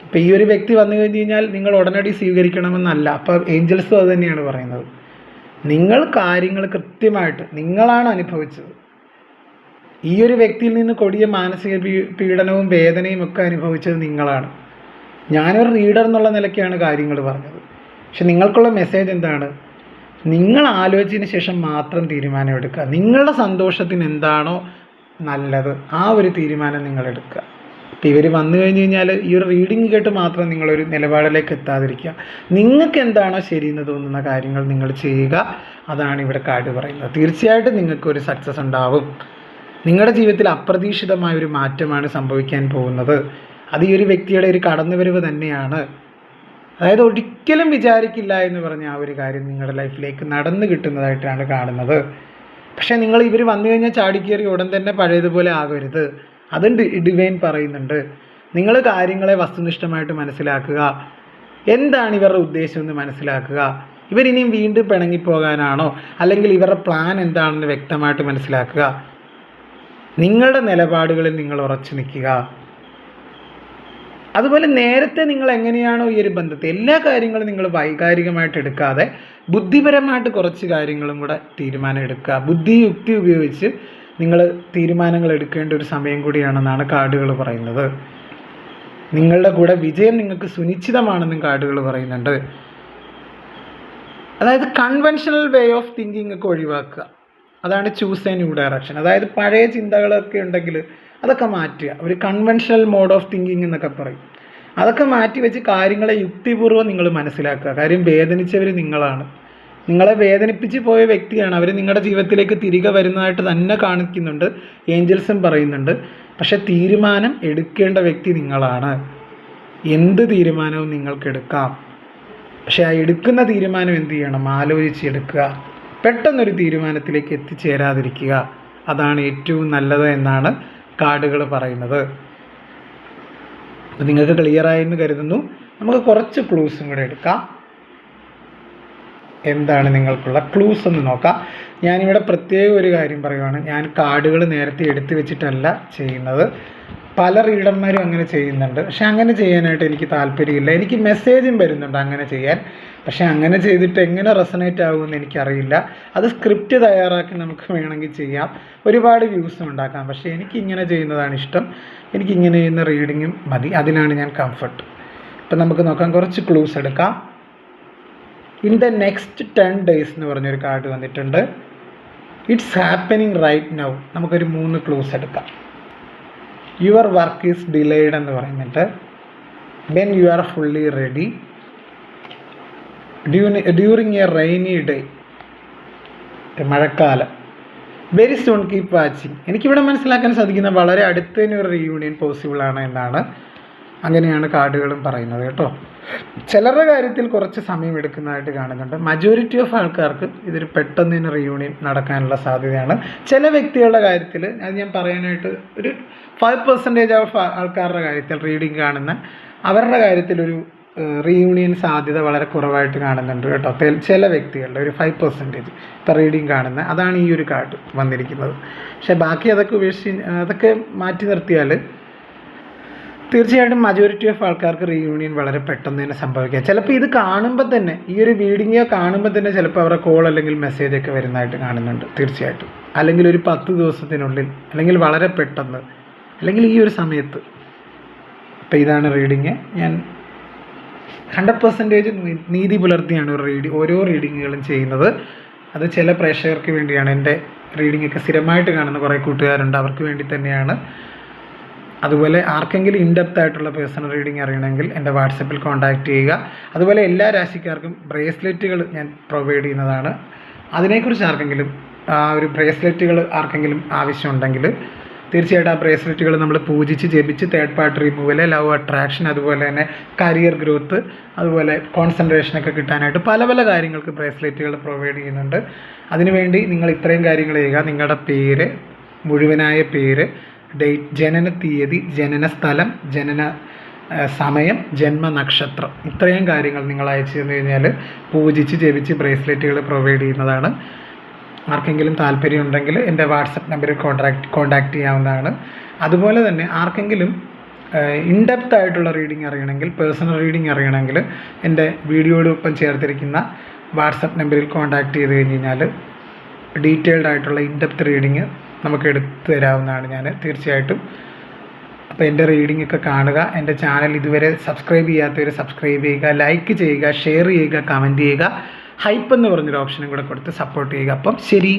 ഇപ്പോൾ ഈ ഒരു വ്യക്തി വന്നു കഴിഞ്ഞ് കഴിഞ്ഞാൽ നിങ്ങൾ ഉടനടി സ്വീകരിക്കണമെന്നല്ല. അപ്പോൾ ഏഞ്ചൽസും അത് തന്നെയാണ് പറയുന്നത്. നിങ്ങൾ കാര്യങ്ങൾ കൃത്യമായിട്ട് നിങ്ങളാണ് അനുഭവിച്ചത്. ഈ ഒരു വ്യക്തിയിൽ നിന്ന് കൊടിയ മാനസിക പീഡനവും വേദനയും ഒക്കെ അനുഭവിച്ചത് നിങ്ങളാണ്. ഞാനൊരു റീഡർ എന്നുള്ള നിലയ്ക്കാണ് കാര്യങ്ങൾ പറഞ്ഞത്. പക്ഷെ നിങ്ങൾക്കുള്ള മെസ്സേജ് എന്താണ്? നിങ്ങൾ ആലോചിച്ചതിന് ശേഷം മാത്രം തീരുമാനമെടുക്കുക. നിങ്ങളുടെ സന്തോഷത്തിന് എന്താണോ നല്ലത് ആ ഒരു തീരുമാനം നിങ്ങളെടുക്കുക. അപ്പോൾ ഇവർ വന്നു കഴിഞ്ഞ് കഴിഞ്ഞാൽ ഈ ഒരു റീഡിങ് കേട്ട് മാത്രം നിങ്ങളൊരു നിലപാടിലേക്ക് എത്താതിരിക്കുക. നിങ്ങൾക്ക് എന്താണോ ശരിയെന്ന് തോന്നുന്ന കാര്യങ്ങൾ നിങ്ങൾ ചെയ്യുക. അതാണ് ഇവിടെ കാർഡ് പറയുന്നത്. തീർച്ചയായിട്ടും നിങ്ങൾക്കൊരു സക്സസ് ഉണ്ടാവും. നിങ്ങളുടെ ജീവിതത്തിൽ അപ്രതീക്ഷിതമായൊരു മാറ്റമാണ് സംഭവിക്കാൻ പോകുന്നത്. അത് ഈ ഒരു വ്യക്തിയുടെ ഒരു കടന്നുവരവ് തന്നെയാണ്. അതായത് ഒരിക്കലും വിചാരിക്കില്ല എന്ന് പറഞ്ഞ ആ ഒരു കാര്യം നിങ്ങളുടെ ലൈഫിലേക്ക് നടന്നു കിട്ടുന്നതായിട്ടാണ് കാണുന്നത്. പക്ഷേ നിങ്ങൾ ഇവർ വന്നു കഴിഞ്ഞാൽ ചാടിക്കേറി ഉടൻ തന്നെ പഴയതുപോലെ ആകരുത്. അതും ഡിവൈൻ പറയുന്നുണ്ട്. നിങ്ങൾ കാര്യങ്ങളെ വസ്തുനിഷ്ഠമായിട്ട് മനസ്സിലാക്കുക. എന്താണ് ഇവരുടെ ഉദ്ദേശം എന്ന് മനസ്സിലാക്കുക. ഇവരിനിയും വീണ്ടും പിണങ്ങിപ്പോകാനാണോ, അല്ലെങ്കിൽ ഇവരുടെ പ്ലാൻ എന്താണെന്ന് വ്യക്തമായിട്ട് മനസ്സിലാക്കുക. നിങ്ങളുടെ നിലപാടുകളിൽ നിങ്ങൾ ഉറച്ചു നിൽക്കുക. അതുപോലെ നേരത്തെ നിങ്ങൾ എങ്ങനെയാണോ ഈ ഒരു ബന്ധത്തെ എല്ലാ കാര്യങ്ങളും നിങ്ങൾ വൈകാരികമായിട്ട് എടുക്കാതെ ബുദ്ധിപരമായിട്ട് കുറച്ച് കാര്യങ്ങളും കൂടെ തീരുമാനം എടുക്കുക. ബുദ്ധി യുക്തി ഉപയോഗിച്ച് നിങ്ങൾ തീരുമാനങ്ങൾ എടുക്കേണ്ട ഒരു സമയം കൂടിയാണെന്നാണ് കാർഡുകൾ പറയുന്നത്. നിങ്ങളുടെ കൂടെ വിജയം നിങ്ങൾക്ക് സുനിശ്ചിതമാണെന്നും കാർഡുകൾ പറയുന്നുണ്ട്. അതായത് കൺവെൻഷണൽ വേ ഓഫ് തിങ്കിങ് ഒക്കെ ഒഴിവാക്കുക. അതാണ് ചൂസ് എ ന്യൂ ഡയറക്ഷൻ. അതായത് പഴയ ചിന്തകളൊക്കെ ഉണ്ടെങ്കിൽ അതൊക്കെ മാറ്റുക. ഒരു കൺവെൻഷണൽ മോഡ് ഓഫ് തിങ്കിങ് എന്നൊക്കെ പറയും. അതൊക്കെ മാറ്റി വെച്ച് കാര്യങ്ങളെ യുക്തിപൂർവ്വം നിങ്ങൾ മനസ്സിലാക്കുക. കാര്യം വേദനിച്ചവർ നിങ്ങളാണ്. നിങ്ങളെ വേദനിപ്പിച്ച് പോയ വ്യക്തിയാണ്. അവർ നിങ്ങളുടെ ജീവിതത്തിലേക്ക് തിരികെ വരുന്നതായിട്ട് തന്നെ കാണിക്കുന്നുണ്ട്, ഏഞ്ചൽസും പറയുന്നുണ്ട്. പക്ഷെ തീരുമാനം എടുക്കേണ്ട വ്യക്തി നിങ്ങളാണ്. എന്ത് തീരുമാനവും നിങ്ങൾക്ക് എടുക്കാം. പക്ഷെ ആ എടുക്കുന്ന തീരുമാനം എന്ത് ചെയ്യണം? ആലോചിച്ചെടുക്കുക. പെട്ടെന്നൊരു തീരുമാനത്തിലേക്ക് എത്തിച്ചേരാതിരിക്കുക. അതാണ് ഏറ്റവും നല്ലത് എന്നാണ് കാർഡുകൾ പറയുന്നത്. അപ്പോൾ നിങ്ങൾക്ക് ക്ലിയറായെന്ന് കരുതുന്നു. നമുക്ക് കുറച്ച് ക്ലൂസും കൂടെ എടുക്കാം. എന്താണ് നിങ്ങൾക്കുള്ള ക്ലൂസ് എന്ന് നോക്കാം. ഞാനിവിടെ പ്രത്യേക ഒരു കാര്യം പറയുവാണ്. ഞാൻ കാർഡുകൾ നേരത്തെ എടുത്തു വെച്ചിട്ടല്ല ചെയ്യുന്നത്. പല റീഡർമാരും അങ്ങനെ ചെയ്യുന്നുണ്ട്. പക്ഷെ അങ്ങനെ ചെയ്യാനായിട്ട് എനിക്ക് താല്പര്യമില്ല. എനിക്ക് മെസ്സേജും വരുന്നുണ്ട് അങ്ങനെ ചെയ്യാൻ. പക്ഷെ അങ്ങനെ ചെയ്തിട്ട് എങ്ങനെ റെസണേറ്റ് ആകുമെന്ന് എനിക്കറിയില്ല. അത് സ്ക്രിപ്റ്റ് തയ്യാറാക്കി നമുക്ക് വേണമെങ്കിൽ ചെയ്യാം, ഒരുപാട് വ്യൂസും ഉണ്ടാക്കാം. പക്ഷേ എനിക്കിങ്ങനെ ചെയ്യുന്നതാണ് ഇഷ്ടം. എനിക്കിങ്ങനെ ചെയ്യുന്ന റീഡിങ്ങും മതി. അതിനാണ് ഞാൻ കംഫർട്ട്. ഇപ്പം നമുക്ക് നോക്കാം. കുറച്ച് ക്ലൂസ് എടുക്കാം. ഇൻ ദ നെക്സ്റ്റ് 10 days എന്ന് പറഞ്ഞൊരു കാർഡ് വന്നിട്ടുണ്ട്. It's happening right now. നമുക്കൊരു 3 ക്ലൂസ് എടുക്കാം. യുവർ വർക്ക് ഈസ് ഡിലേഡ് എന്ന് പറയുന്നുണ്ട്. When you are fully ready, during A rainy day, മഴക്കാലം, വെരി സൂൺ കീപ്പ് വാച്ചിങ്. എനിക്കിവിടെ മനസ്സിലാക്കാൻ സാധിക്കുന്ന വളരെ അടുത്ത് തന്നെ ഒരു റീയൂണിയൻ പോസിബിൾ ആണ് എന്നാണ്. അങ്ങനെയാണ് കാർഡുകളും പറയുന്നത് കേട്ടോ. ചിലരുടെ കാര്യത്തിൽ കുറച്ച് സമയം എടുക്കുന്നതായിട്ട് കാണുന്നുണ്ട്. മജോറിറ്റി ഓഫ് ആൾക്കാർക്ക് ഇതൊരു പെട്ടെന്ന് തന്നെ റീയൂണിയൻ നടക്കാനുള്ള സാധ്യതയാണ്. ചില വ്യക്തികളുടെ കാര്യത്തിൽ അത് ഞാൻ പറയാനായിട്ട് ഒരു 5% ഓഫ് ആൾക്കാരുടെ കാര്യത്തിൽ റീഡിങ് കാണുന്ന അവരുടെ കാര്യത്തിലൊരു റീയൂണിയൻ സാധ്യത വളരെ കുറവായിട്ട് കാണുന്നുണ്ട് കേട്ടോ. ചില വ്യക്തികളുടെ ഒരു 5% ഇപ്പോൾ റീഡിങ് കാണുന്ന അതാണ് ഈ ഒരു കാർഡ് വന്നിരിക്കുന്നത്. പക്ഷേ ബാക്കി അതൊക്കെ മാറ്റി നിർത്തിയാൽ തീർച്ചയായിട്ടും മജോറിറ്റി ഓഫ് ആൾക്കാർക്ക് റീയൂണിയൻ വളരെ പെട്ടെന്ന് തന്നെ സംഭവിക്കാം. ചിലപ്പോൾ ഇത് കാണുമ്പോൾ തന്നെ ഈ ഒരു വീഡിയോ കാണുമ്പോൾ തന്നെ ചിലപ്പോൾ അവരുടെ കോൾ അല്ലെങ്കിൽ മെസ്സേജ് ഒക്കെ വരുന്നതായിട്ട് കാണുന്നുണ്ട് തീർച്ചയായിട്ടും. അല്ലെങ്കിൽ ഒരു 10 ദിവസത്തിനുള്ളിൽ, അല്ലെങ്കിൽ വളരെ പെട്ടെന്ന്, അല്ലെങ്കിൽ ഈ ഒരു സമയത്ത്. അപ്പോൾ ഇതാണ് റീഡിങ്. ഞാൻ 100% നീതി പുലർത്തിയാണ് ഓരോ റീഡിങ്ങുകളും ചെയ്യുന്നത്. അത് ചില പ്രേക്ഷകർക്ക് വേണ്ടിയാണ്. എൻ്റെ റീഡിങ്ങൊക്കെ സ്ഥിരമായിട്ട് കാണുന്ന കുറേ കൂട്ടുകാരുണ്ട്, അവർക്ക് വേണ്ടി തന്നെയാണ്. അതുപോലെ ആർക്കെങ്കിലും ഇൻഡെപ്ത് ആയിട്ടുള്ള പേഴ്സണൽ റീഡിംഗ് അറിയണമെങ്കിൽ എൻ്റെ വാട്സപ്പിൽ കോൺടാക്റ്റ് ചെയ്യുക. അതുപോലെ എല്ലാ രാശിക്കാർക്കും ബ്രേസ്ലെറ്റുകൾ ഞാൻ പ്രൊവൈഡ് ചെയ്യുന്നതാണ്. അതിനെക്കുറിച്ച് ആർക്കെങ്കിലും ഒരു ബ്രേസ്ലെറ്റുകൾ ആർക്കെങ്കിലും ആവശ്യമുണ്ടെങ്കിൽ തീർച്ചയായിട്ടും ആ ബ്രേസ്ലെറ്റുകൾ നമ്മൾ പൂജിച്ച് ജപിച്ച് third party removal, love attraction, അതുപോലെ തന്നെ കരിയർ ഗ്രോത്ത്, അതുപോലെ കോൺസെൻട്രേഷനൊക്കെ കിട്ടാനായിട്ട് പല പല കാര്യങ്ങൾക്ക് ബ്രേസ്ലെറ്റുകൾ പ്രൊവൈഡ് ചെയ്യുന്നുണ്ട്. അതിനുവേണ്ടി നിങ്ങൾ ഇത്രയും കാര്യങ്ങൾ ചെയ്യുക. നിങ്ങളുടെ പേര്, മുഴുവനായ പേര്, ഡേറ്റ്, ജനന തീയതി, ജനന സ്ഥലം, ജനന സമയം, ജന്മനക്ഷത്രം, ഇത്രയും കാര്യങ്ങൾ നിങ്ങൾ അയച്ചു തന്നു കഴിഞ്ഞാൽ പൂജിച്ച് ജപിച്ച് ബ്രേസ്ലെറ്റുകൾ പ്രൊവൈഡ് ചെയ്യുന്നതാണ്. ആർക്കെങ്കിലും താല്പര്യമുണ്ടെങ്കിൽ എൻ്റെ വാട്സപ്പ് നമ്പറിൽ കോൺടാക്റ്റ് ചെയ്യാവുന്നതാണ്. അതുപോലെ തന്നെ ആർക്കെങ്കിലും ഇൻഡെപ്ത് ആയിട്ടുള്ള റീഡിംഗ് അറിയണമെങ്കിൽ, പേഴ്സണൽ റീഡിംഗ് അറിയണമെങ്കിൽ എൻ്റെ വീഡിയോയോടൊപ്പം ചേർത്തിരിക്കുന്ന വാട്സപ്പ് നമ്പറിൽ കോൺടാക്റ്റ് ചെയ്ത് കഴിഞ്ഞ് കഴിഞ്ഞാൽ ഡീറ്റെയിൽഡ് ആയിട്ടുള്ള ഇൻഡെപ്ത് റീഡിങ് നമുക്ക് എടുത്തു തരാവുന്നതാണ് ഞാൻ തീർച്ചയായിട്ടും. അപ്പോൾ എൻ്റെ റീഡിംഗ് ഒക്കെ കാണുക. എൻ്റെ ചാനൽ ഇതുവരെ സബ്സ്ക്രൈബ് ചെയ്യാത്തവർ സബ്സ്ക്രൈബ് ചെയ്യുക, ലൈക്ക് ചെയ്യുക, ഷെയർ ചെയ്യുക, കമൻറ്റ് ചെയ്യുക, ഹൈപ്പ് എന്ന് പറഞ്ഞൊരു ഓപ്ഷനും കൂടെ കൊടുത്ത് സപ്പോർട്ട് ചെയ്യുക. അപ്പം ശരി.